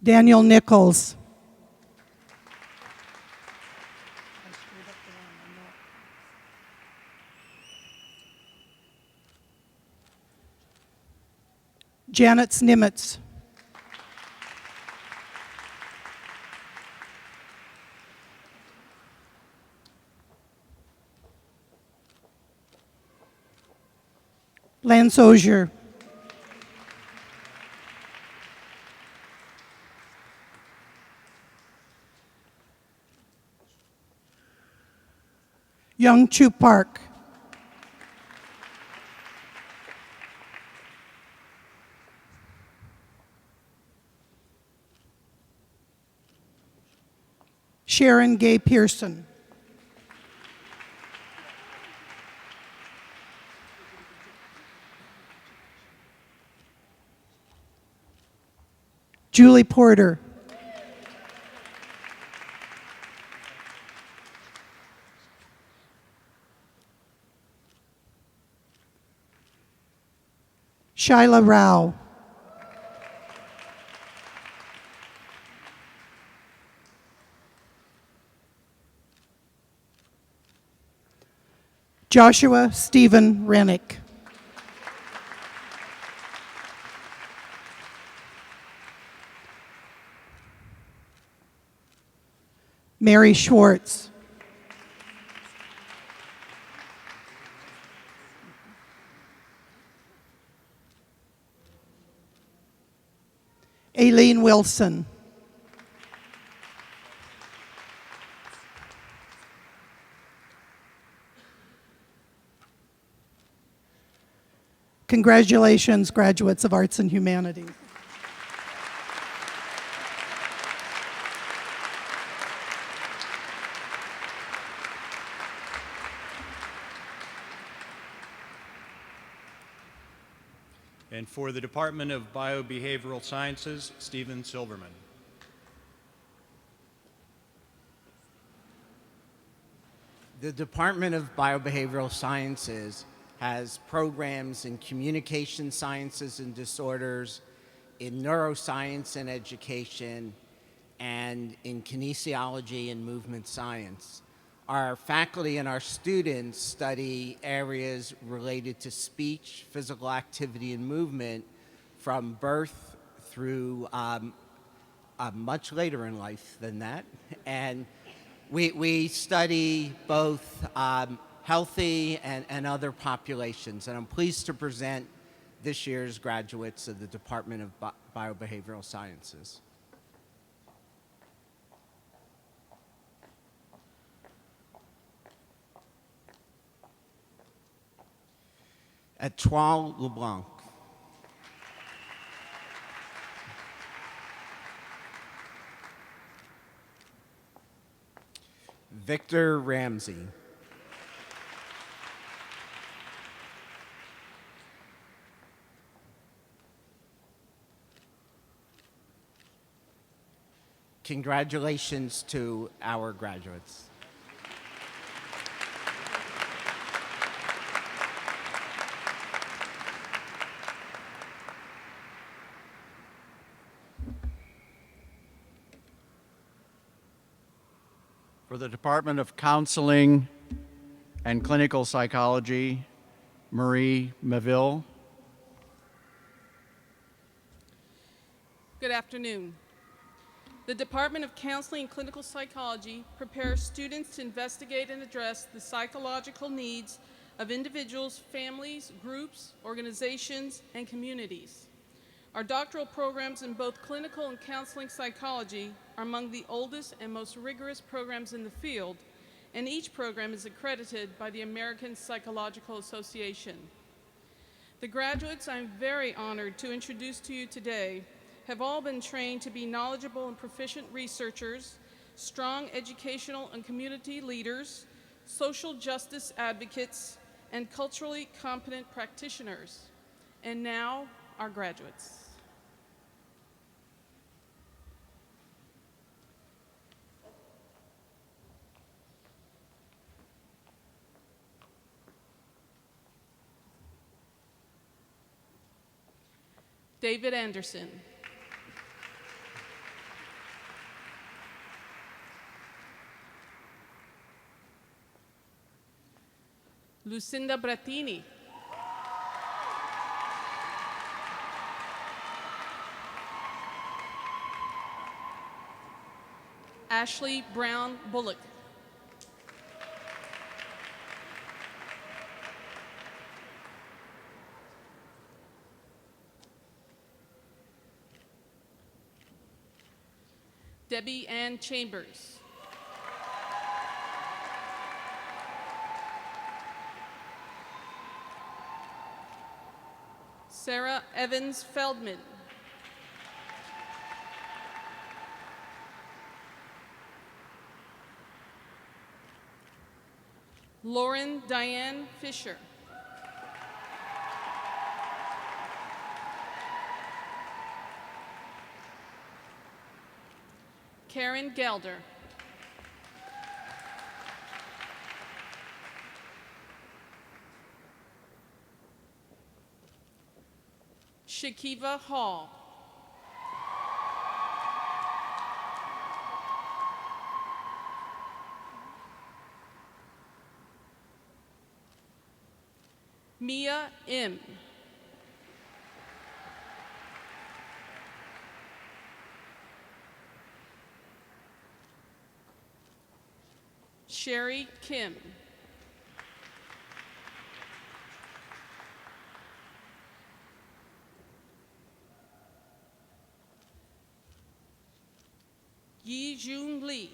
Daniel Nichols. Janet Nimitz. Lance Osier. Young Chu Park. Sharon Gay Pearson. Julie Porter. Shyla Rao. Joshua Stephen Rennick. Mary Schwartz. Aileen Wilson. Congratulations, graduates of Arts and Humanities. And for the Department of Biobehavioral Sciences, Stephen Silverman. The Department of Biobehavioral Sciences has programs in communication sciences and disorders, in neuroscience and education, and in kinesiology and movement science. Our faculty and our students study areas related to speech, physical activity, and movement from birth through much later in life than that. And we study both healthy and other populations. And I'm pleased to present this year's graduates of the Department of Biobehavioral Sciences. Etoile LeBlanc. Victor Ramsey. Congratulations to our graduates. For the Department of Counseling and Clinical Psychology, Marie Maville. Good afternoon. The Department of Counseling and Clinical Psychology prepares students to investigate and address the psychological needs of individuals, families, groups, organizations, and communities. Our doctoral programs in both clinical and counseling psychology are among the oldest and most rigorous programs in the field, and each program is accredited by the American Psychological Association. The graduates I'm very honored to introduce to you today have all been trained to be knowledgeable and proficient researchers, strong educational and community leaders, social justice advocates, and culturally competent practitioners. And now, our graduates. David Anderson. Lucinda Brattini. Ashley Brown Bullock. Debbie Ann Chambers. Sarah Evans Feldman. Lauren Diane Fisher. Karen Gelder. Shakiva Hall. Mia M. Sherry Kim. Yi Jun Lee.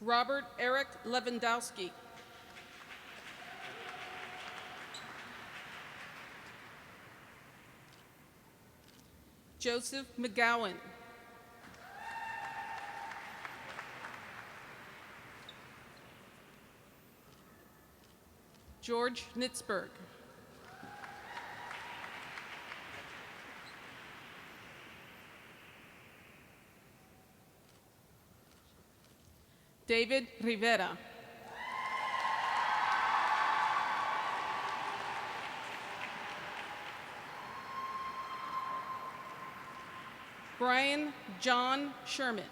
Robert Eric Lewandowski. Joseph McGowan. George Nitzberg. David Rivera. Brian John Sherman.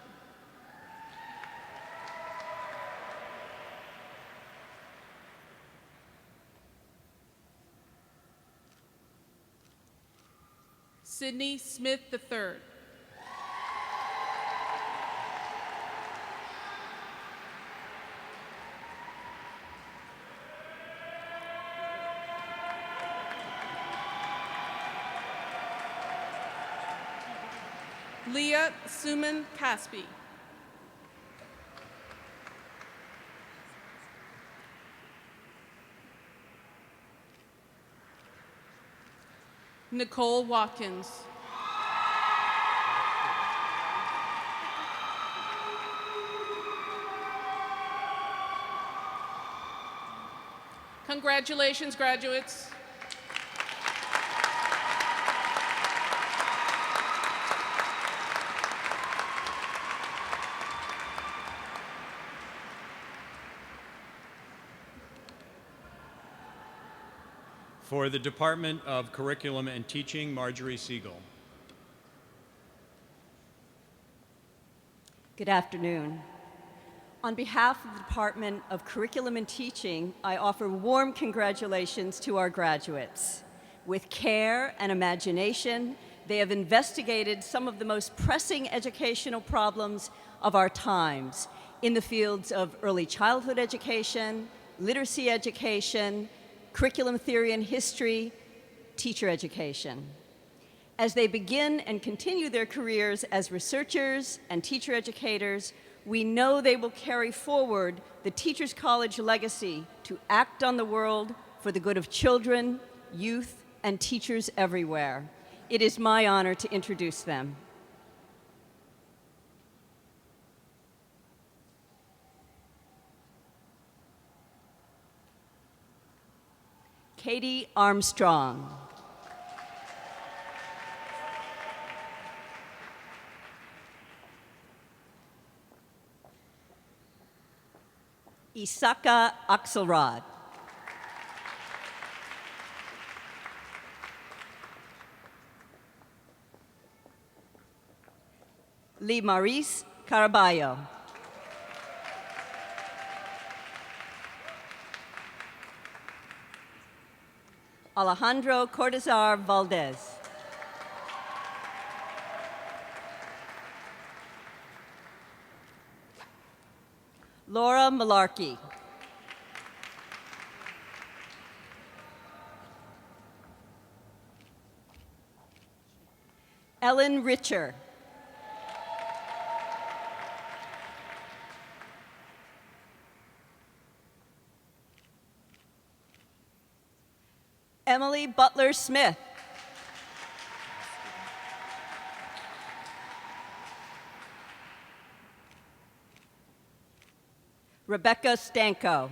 Sidney Smith III. Leah Suman Caspi. Nicole Watkins. Congratulations, graduates. For the Department of Curriculum and Teaching, Marjorie Siegel. Good afternoon. On behalf of the Department of Curriculum and Teaching, I offer warm congratulations to our graduates. With care and imagination, they have investigated some of the most pressing educational problems of our times in the fields of early childhood education, literacy education, curriculum theory and history, teacher education. As they begin and continue their careers as researchers and teacher educators, we know they will carry forward the Teachers College legacy to act on the world for the good of children, youth, and teachers everywhere. It is my honor to introduce them. Katie Armstrong. Isaka Axelrod. Lee Maurice Caraballo. Alejandro Cortazar Valdez. Laura Malarkey. Ellen Richer. Emily Butler Smith. Rebecca Stanko.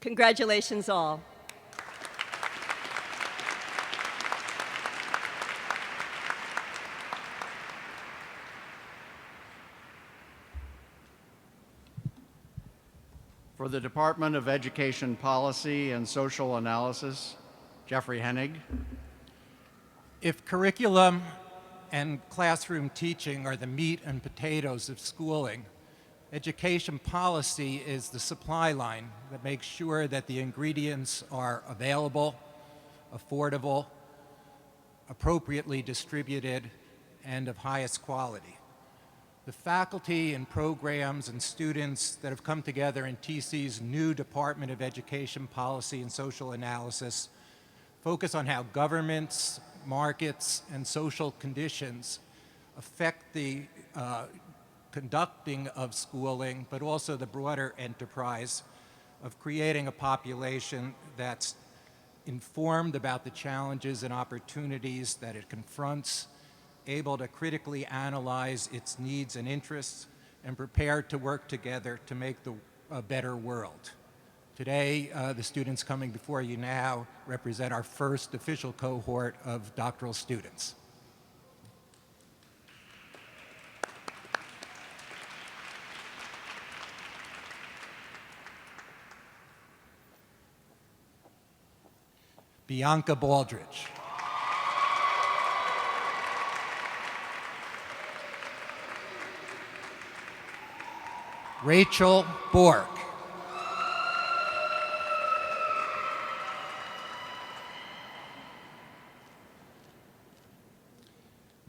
Congratulations all. For the Department of Education Policy and Social Analysis, Jeffrey Hennig. If curriculum and classroom teaching are the meat and potatoes of schooling, education policy is the supply line that makes sure that the ingredients are available, affordable, appropriately distributed, and of highest quality. The faculty and programs and students that have come together in TC's new Department of Education Policy and Social Analysis focus on how governments, markets, and social conditions affect the conducting of schooling, but also the broader enterprise of creating a population that's informed about the challenges and opportunities that it confronts, able to critically analyze its needs and interests, and prepared to work together to make a better world. Today, the students coming before you now represent our first official cohort of doctoral students. Bianca Baldridge. Rachel Bork.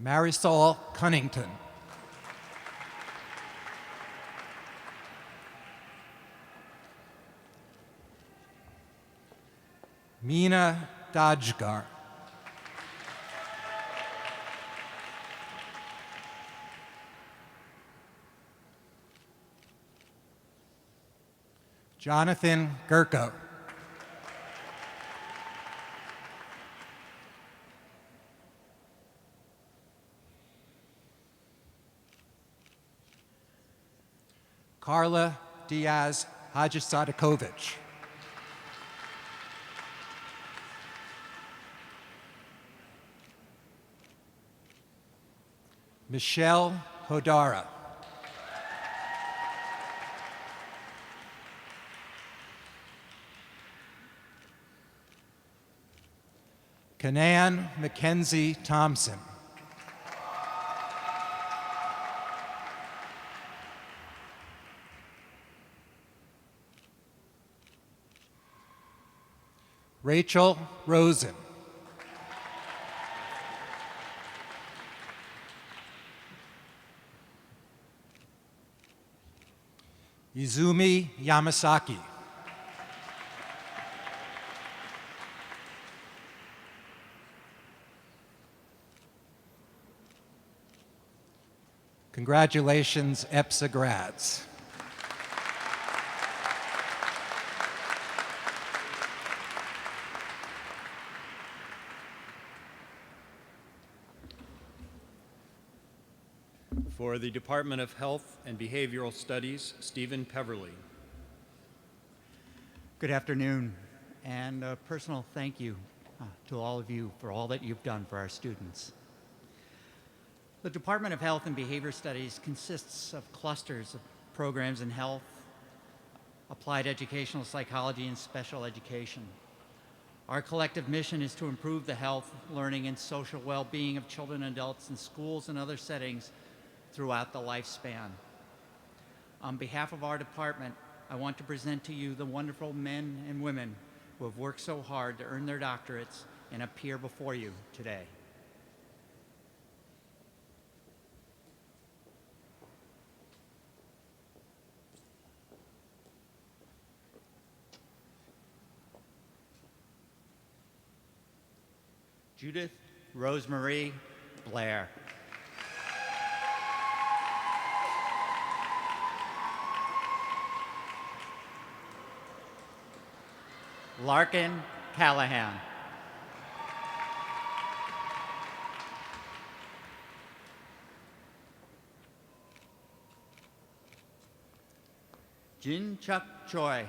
Marisol Cunnington. Meena Dajgar. Jonathan Gurko. Carla Diaz Hadjisadakovich. Michelle Hodara. Kanan Mackenzie Thompson. Rachel Rosen. Izumi Yamasaki. Congratulations, EPSA grads. For the Department of Health and Behavioral Studies, Stephen Peverly. Good afternoon, and a personal thank you to all of you for all that you've done for our students. The Department of Health and Behavior Studies consists of clusters of programs in health, applied educational psychology, and special education. Our collective mission is to improve the health, learning, and social well-being of children and adults in schools and other settings throughout the lifespan. On behalf of our department, I want to present to you the wonderful men and women who have worked so hard to earn their doctorates and appear before you today. Judith Rosemarie Blair. Larkin Callahan. Jin Chuck Choi.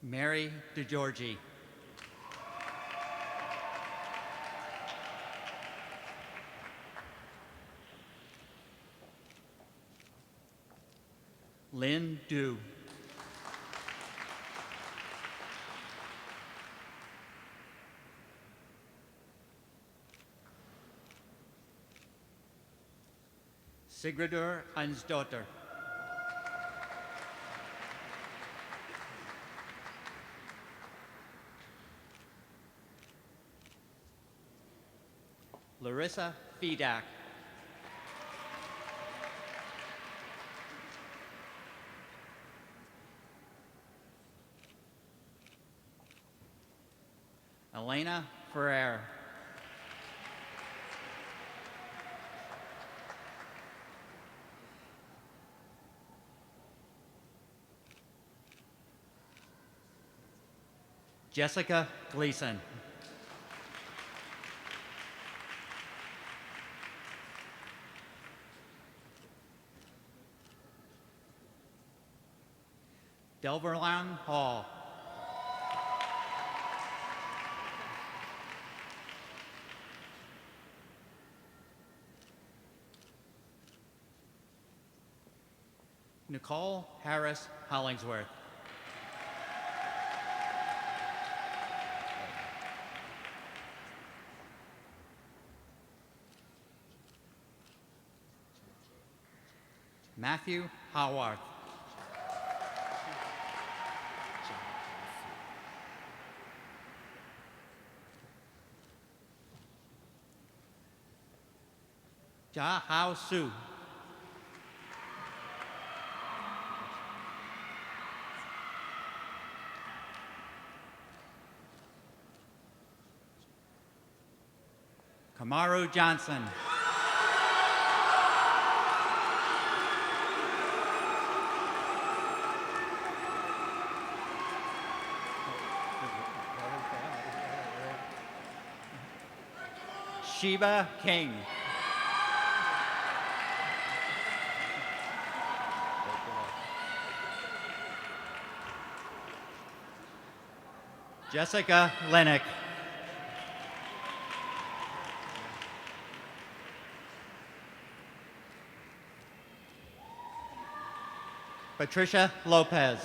Mary DeGiorgi. Lynn Du. Sigridur Ansdotter. Larissa Fedak. Elena Ferrer. Jessica Gleason. Delverlan Hall. Nicole Harris Hollingsworth. Matthew Howarth. Ja Hao Su. Kamaru Johnson. Sheba King. Jessica Lennick. Patricia Lopez.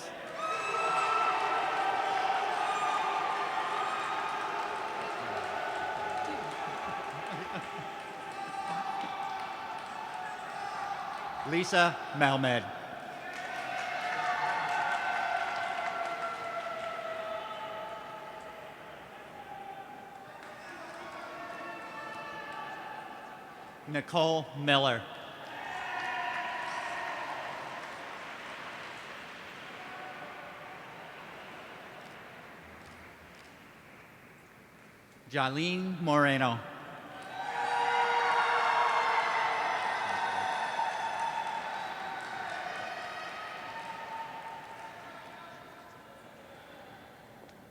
Lisa Malmed. Nicole Miller. Jalene Moreno.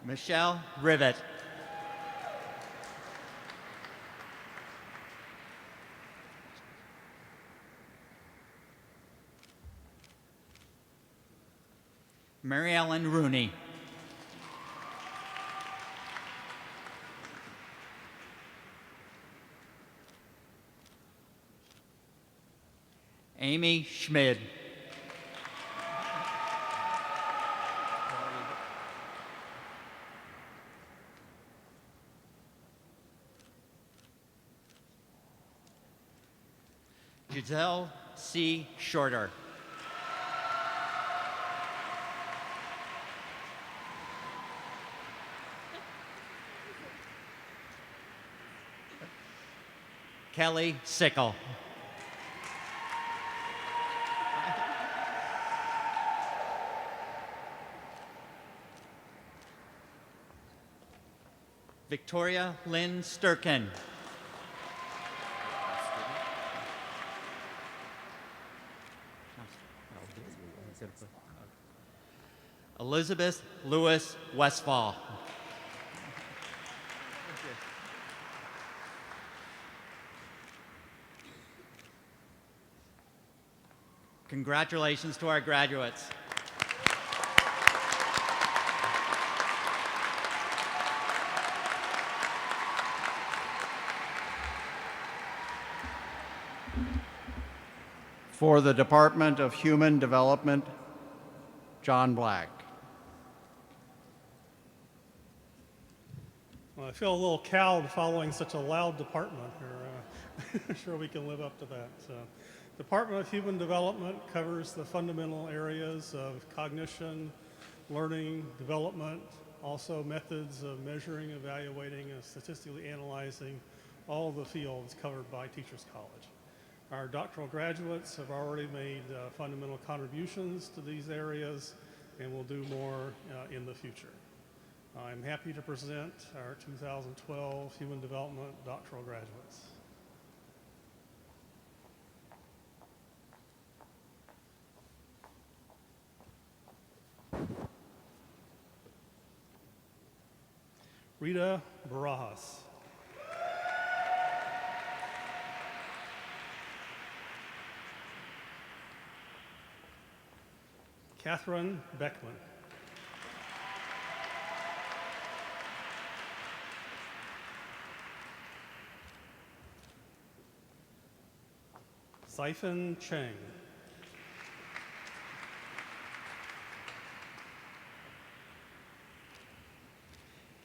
Michelle Rivet. Mary Ellen Rooney. Amy Schmid. Giselle C. Shorter. Kelly Sickle. Victoria Lynn Sturkin. Elizabeth Lewis Westfall. Congratulations to our graduates. For the Department of Human Development, John Black. Well, I feel a little cowed following such a loud department here. I'm sure we can live up to that. Department of Human Development covers the fundamental areas of cognition, learning, development, also methods of measuring, evaluating, and statistically analyzing all the fields covered by Teachers College. Our doctoral graduates have already made fundamental contributions to these areas and will do more in the future. I'm happy to present our 2012 Human Development doctoral graduates. Rita Barajas. Catherine Beckman. Siphon Cheng.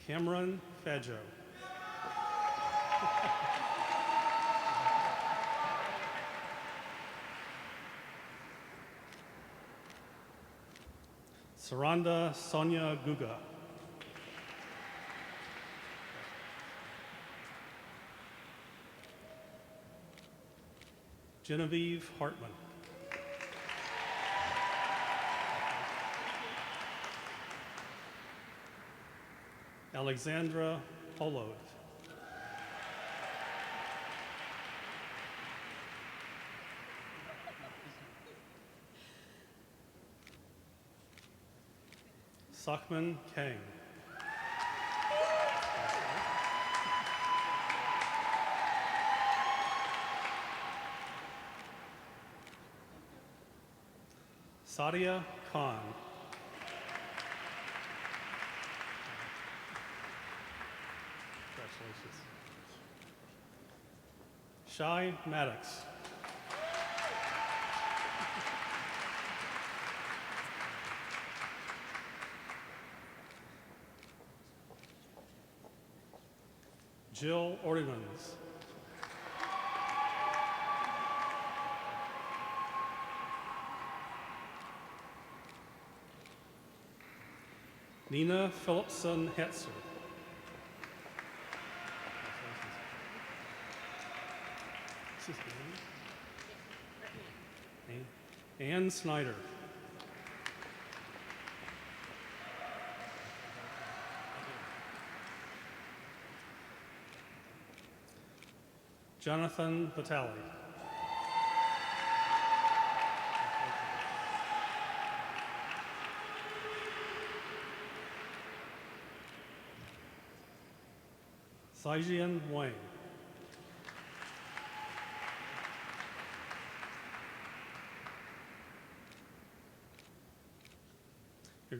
Cameron Fadjo. Saranda Sonia Guga. Genevieve Hartman. Alexandra Holod. Sakman Kang. Sadia Khan. Congratulations. Shai Maddox. Jill Ordinance. Nina Philipson Hetzer. Ann Snyder. Jonathan Vitale. Saijian Wang.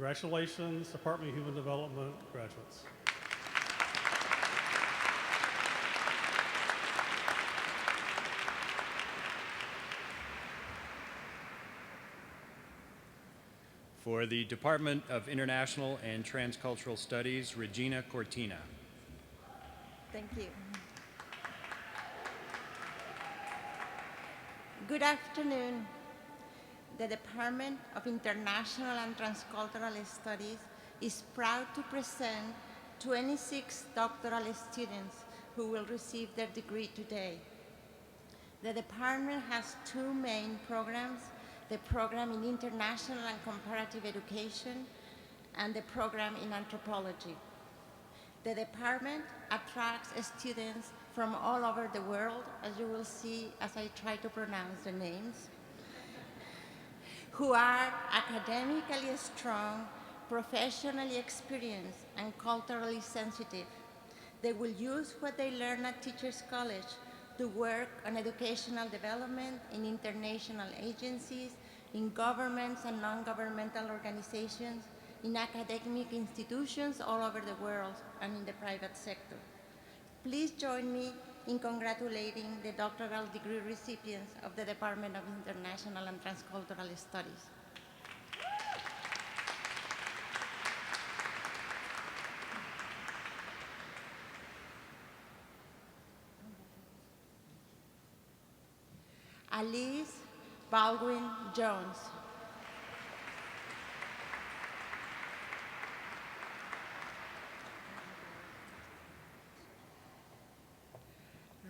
Congratulations, Department of Human Development graduates. For the Department of International and Transcultural Studies, Regina Cortina. Thank you. Good afternoon. The Department of International and Transcultural Studies is proud to present 26 doctoral students who will receive their degree today. The department has two main programs, the program in International and Comparative Education and the program in Anthropology. The department attracts students from all over the world, as you will see as I try to pronounce the names, who are academically strong, professionally experienced, and culturally sensitive. They will use what they learn at Teachers College to work on educational development in international agencies, in governments and non-governmental organizations, in academic institutions all over the world, and in the private sector. Please join me in congratulating the doctoral degree recipients of the Department of International and Transcultural Studies. Alice Baldwin Jones.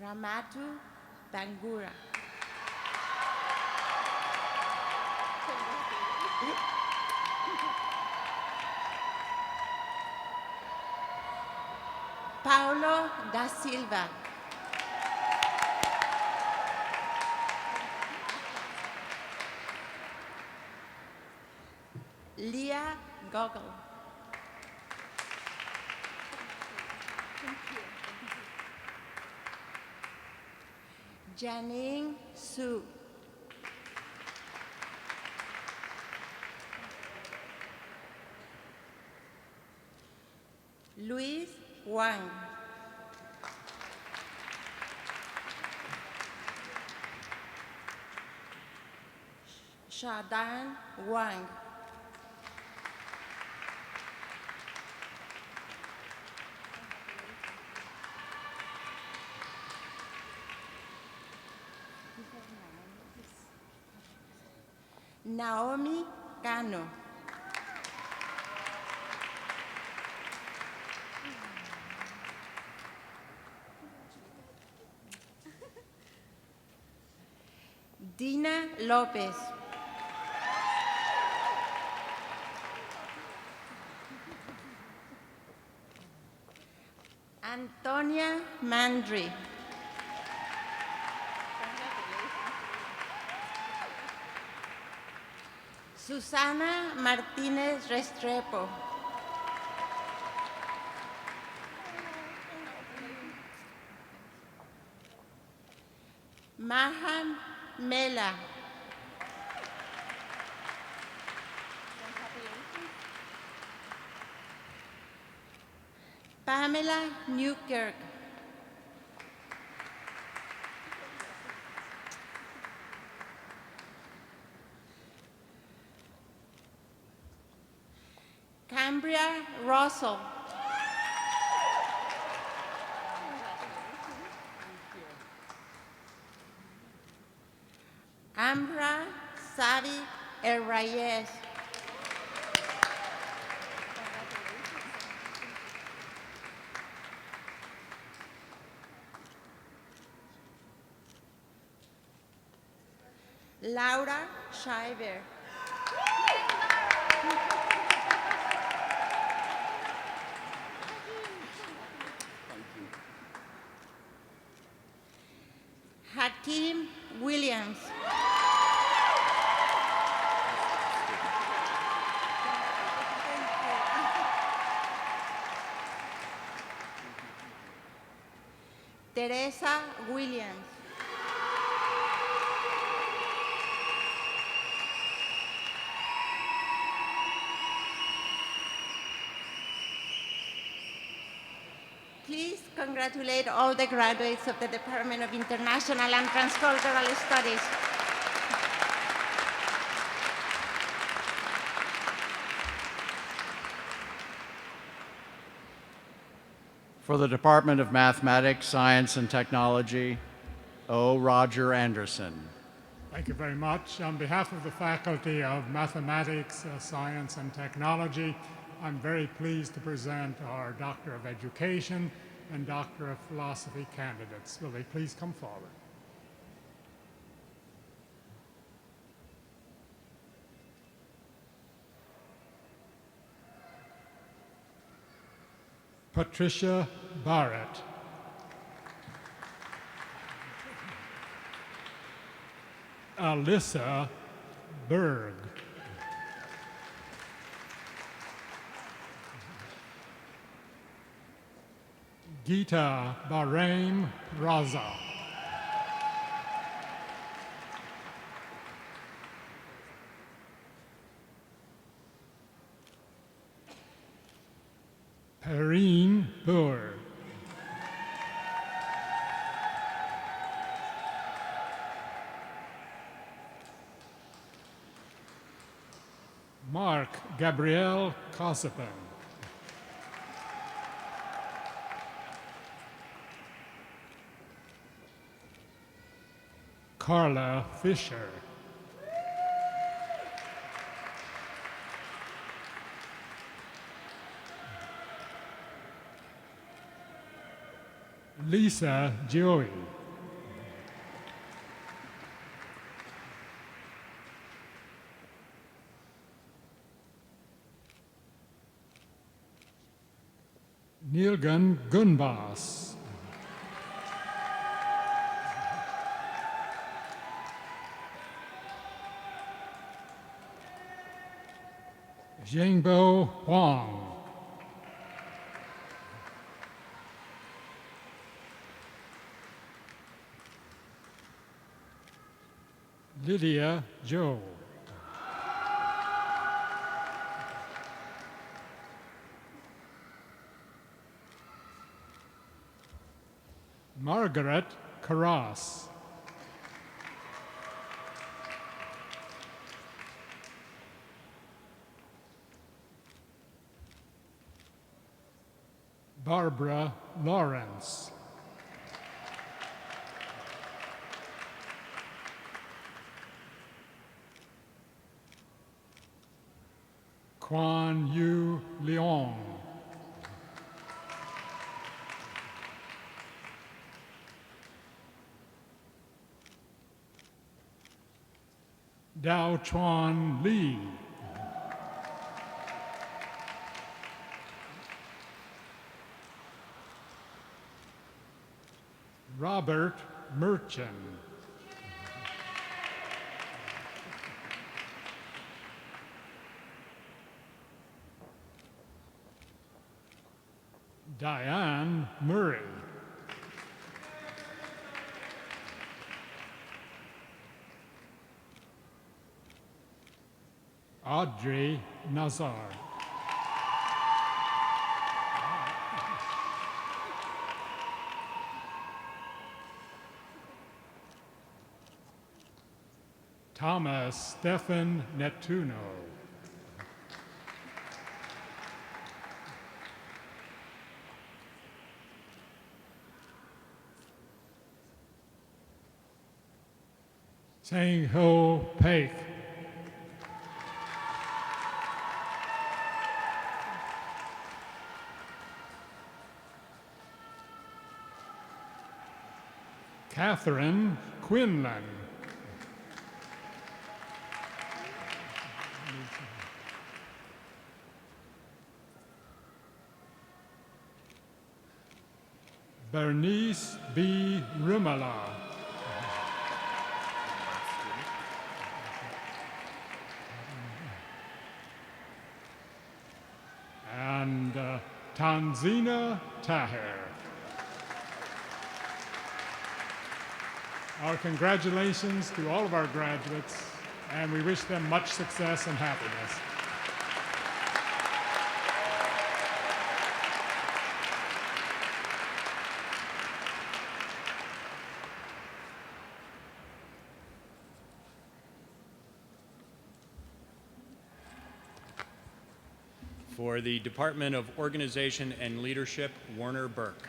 Ramatu Bangura. Paulo da Silva. Leah Gogol. Janine Su. Luis Wang. Shadan Wang. Naomi Cano. Dina Lopez. Antonia Mandri. Susana Martinez Restrepo. Mahan Mela. Pamela Newkirk. Russell. Ambra Savi El Reyes. Laura Schreiber. Hakeem Williams. Teresa Williams. Please congratulate all the graduates of the Department of International and Transcultural Studies. For the Department of Mathematics, Science, and Technology, O. Roger Anderson. Thank you very much. On behalf of the Faculty of Mathematics, Science, and Technology, I'm very pleased to present our Doctor of Education and Doctor of Philosophy candidates. Will they please come forward? Patricia Barrett. Alyssa Berg. Geeta Bahrain Raza. Perrine Boer. Mark Gabriel Kosepen. Carla Fisher. Lisa Joey. Nilgun Gunbas. Jingbo Huang. Lydia Zhou. Margaret Carras. Barbara Lawrence. Quan Yu Leong. Dao Chuan Lee. Robert Merchant. Diane Murray. Audrey Nazar. Thomas Stephan Netuno. Sang Ho Paik. Catherine Quinlan. Bernice B. Rumala. And Tanzina Taher. Our congratulations to all of our graduates, and we wish them much success and happiness. For the Department of Organization and Leadership, Warner Burke.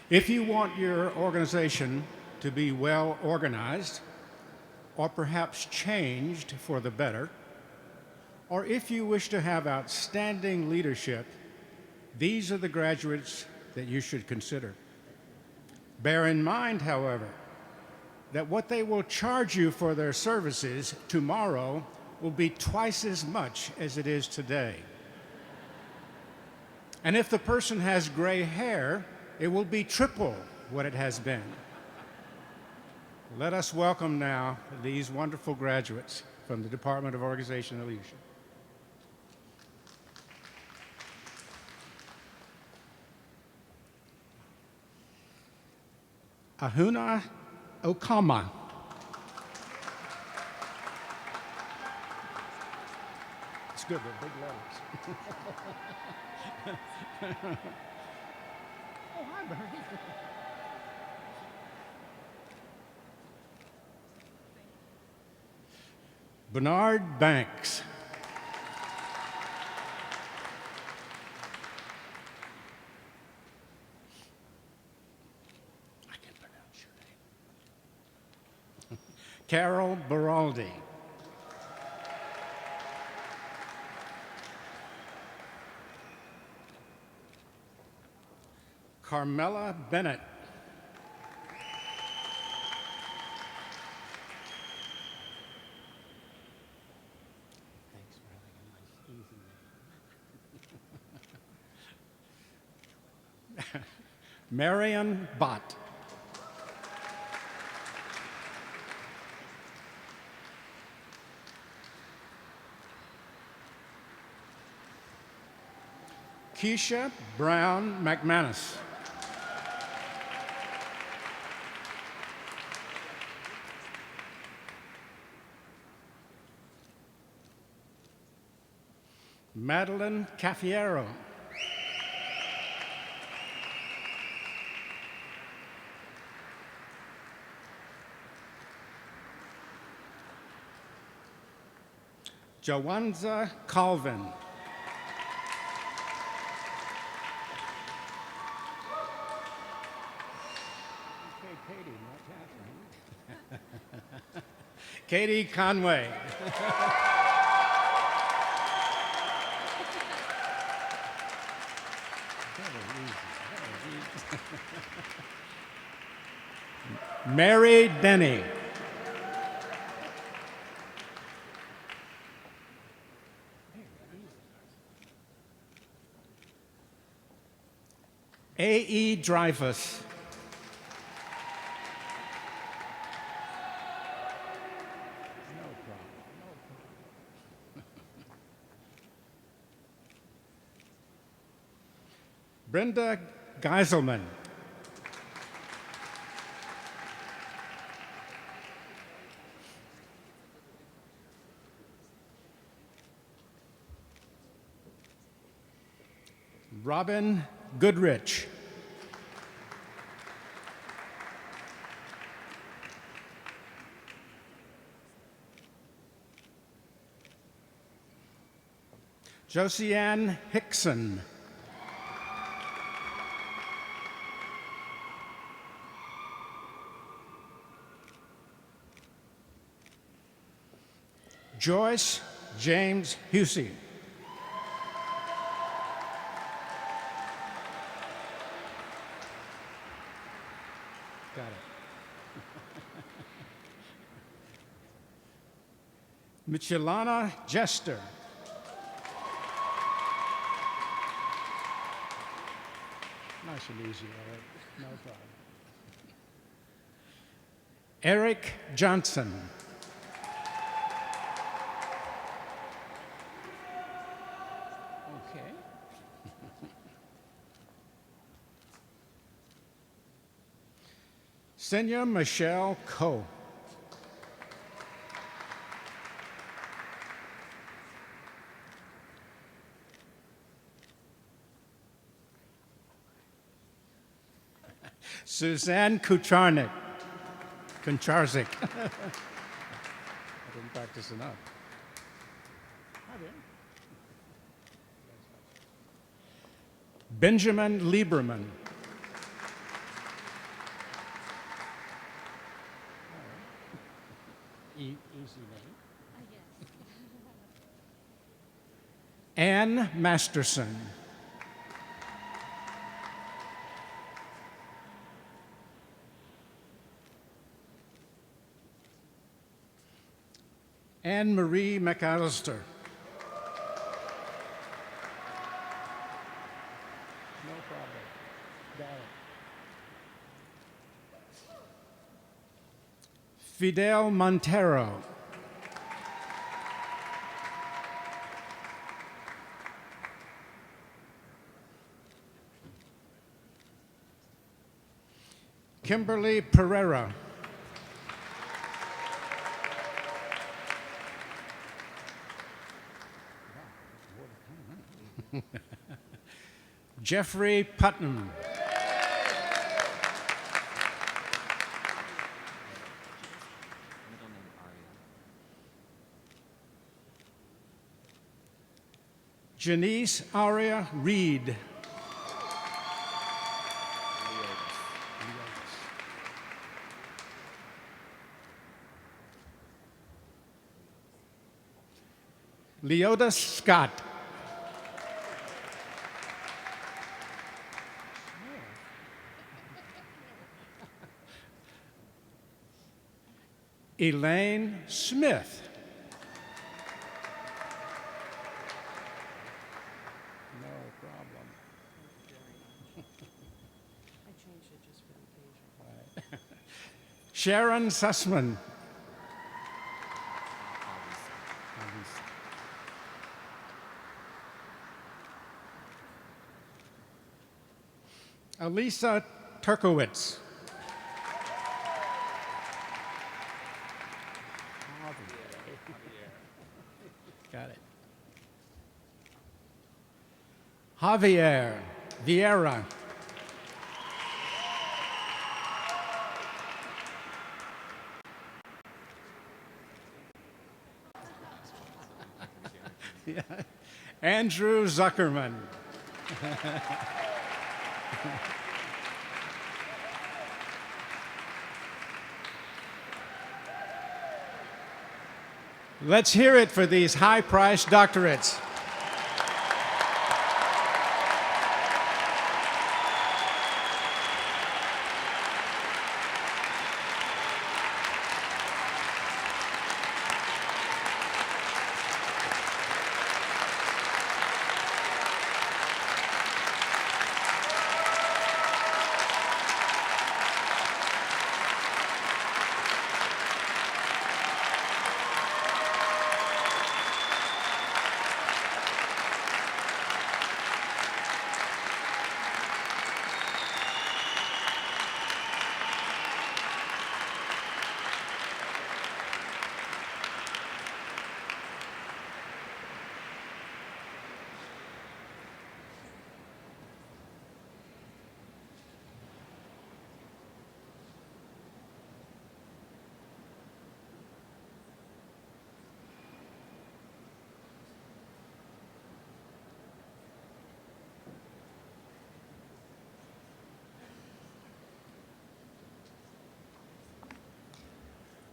If you want your organization to be well organized, or perhaps changed for the better, or if you wish to have outstanding leadership, these are the graduates that you should consider. Bear in mind, however, that what they will charge you for their services tomorrow will be twice as much as it is today. And if the person has gray hair, it will be triple what it has been. Let us welcome now these wonderful graduates from the Department of Organization and Leadership. Ahuna Okama. It's good, they're big letters. Oh, hi, Barry. Bernard Banks. I can pronounce your name. Carol Baraldi. Carmela Bennett. Marion Bott. Keisha Brown McManus. Madeline Caffiero. Jawanza Colvin. Katie Conway. Mary Denny. A.E. Dreyfus. Brenda Geiselman. Robin Goodrich. Josiane Hickson. Joyce James Husey. Got it. Michelana Jester. Nice and easy, all right? No problem. Eric Johnson. Okay. Senya Michelle Coe. Suzanne Kucharnik. Kucharzik. I didn't practice enough. Benjamin Lieberman. Easy name. Anne Masterson. Anne Marie McAllister. No problem. Got it. Fidel Montero. Kimberly Pereira. Jeffrey Putnam. Janice Aria Reed. Leota Scott. Elaine Smith. No problem. I changed it just for the occasion. Sharon Sussman. Elisa Turkowitz. Got it. Javier Vieira. Yeah. Andrew Zuckerman. Let's hear it for these high-priced doctorates.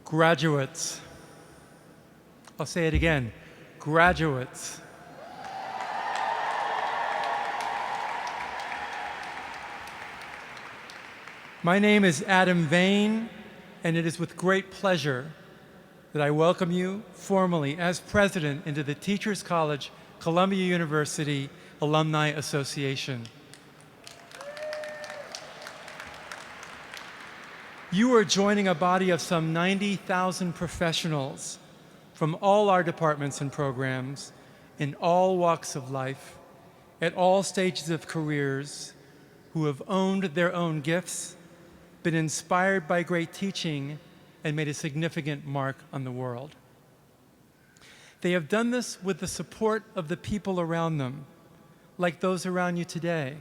Graduates, I'll say it again, graduates. My name is Adam Vane, and it is with great pleasure that I welcome you formally as president into the Teachers College, Columbia University Alumni Association. You are joining a body of some 90,000 professionals from all our departments and programs in all walks of life, at all stages of careers, who have owned their own gifts, been inspired by great teaching, and made a significant mark on the world. They have done this with the support of the people around them, like those around you today,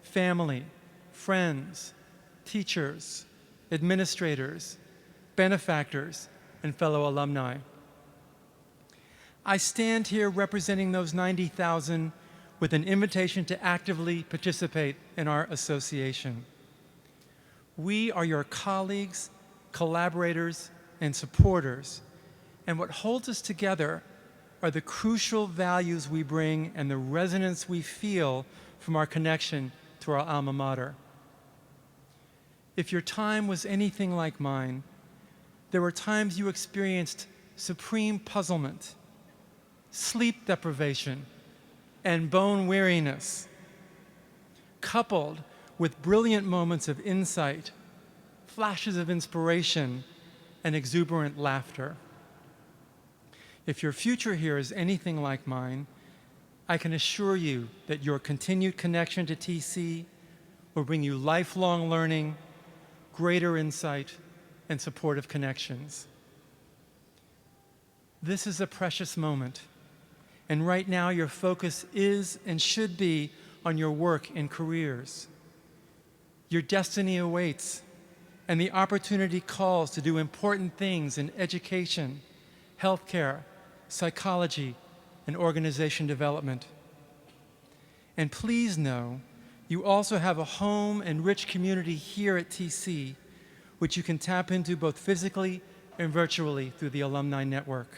family, friends, teachers, administrators, benefactors, and fellow alumni. I stand here representing those 90,000 with an invitation to actively participate in our association. We are your colleagues, collaborators, and supporters, and what holds us together are the crucial values we bring and the resonance we feel from our connection to our alma mater. If your time was anything like mine, there were times you experienced supreme puzzlement, sleep deprivation, and bone weariness, coupled with brilliant moments of insight, flashes of inspiration, and exuberant laughter. If your future here is anything like mine, I can assure you that your continued connection to TC will bring you lifelong learning, greater insight, and supportive connections. This is a precious moment, and right now your focus is and should be on your work and careers. Your destiny awaits, and the opportunity calls to do important things in education, healthcare, psychology, and organization development. And please know, you also have a home and rich community here at TC, which you can tap into both physically and virtually through the Alumni Network.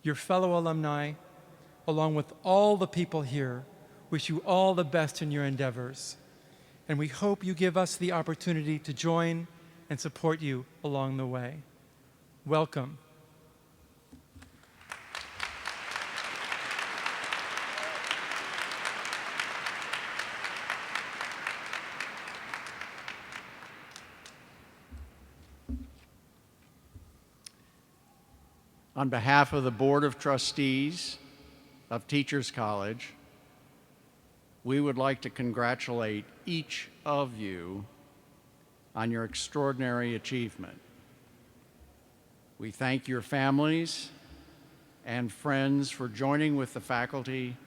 Your fellow alumni, along with all the people here, wish you all the best in your endeavors. And we hope you give us the opportunity to join and support you along the way. Welcome. On behalf of the Board of Trustees of Teachers College, we would like to congratulate each of you on your extraordinary achievement. We thank your families and friends for joining with the faculty,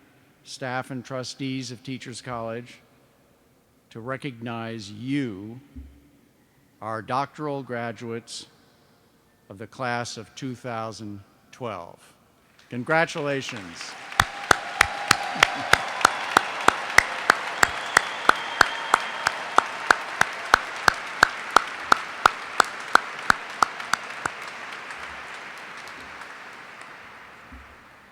staff, and trustees of Teachers College to recognize you, our doctoral graduates of the class of 2012. Congratulations.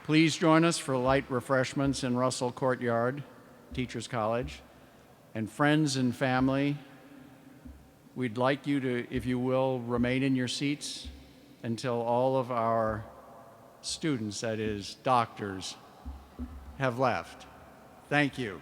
Please join us for light refreshments in Russell Courtyard, Teachers College. And friends and family, we'd like you to, if you will, remain in your seats until all of our students, that is, doctors, have left. Thank you.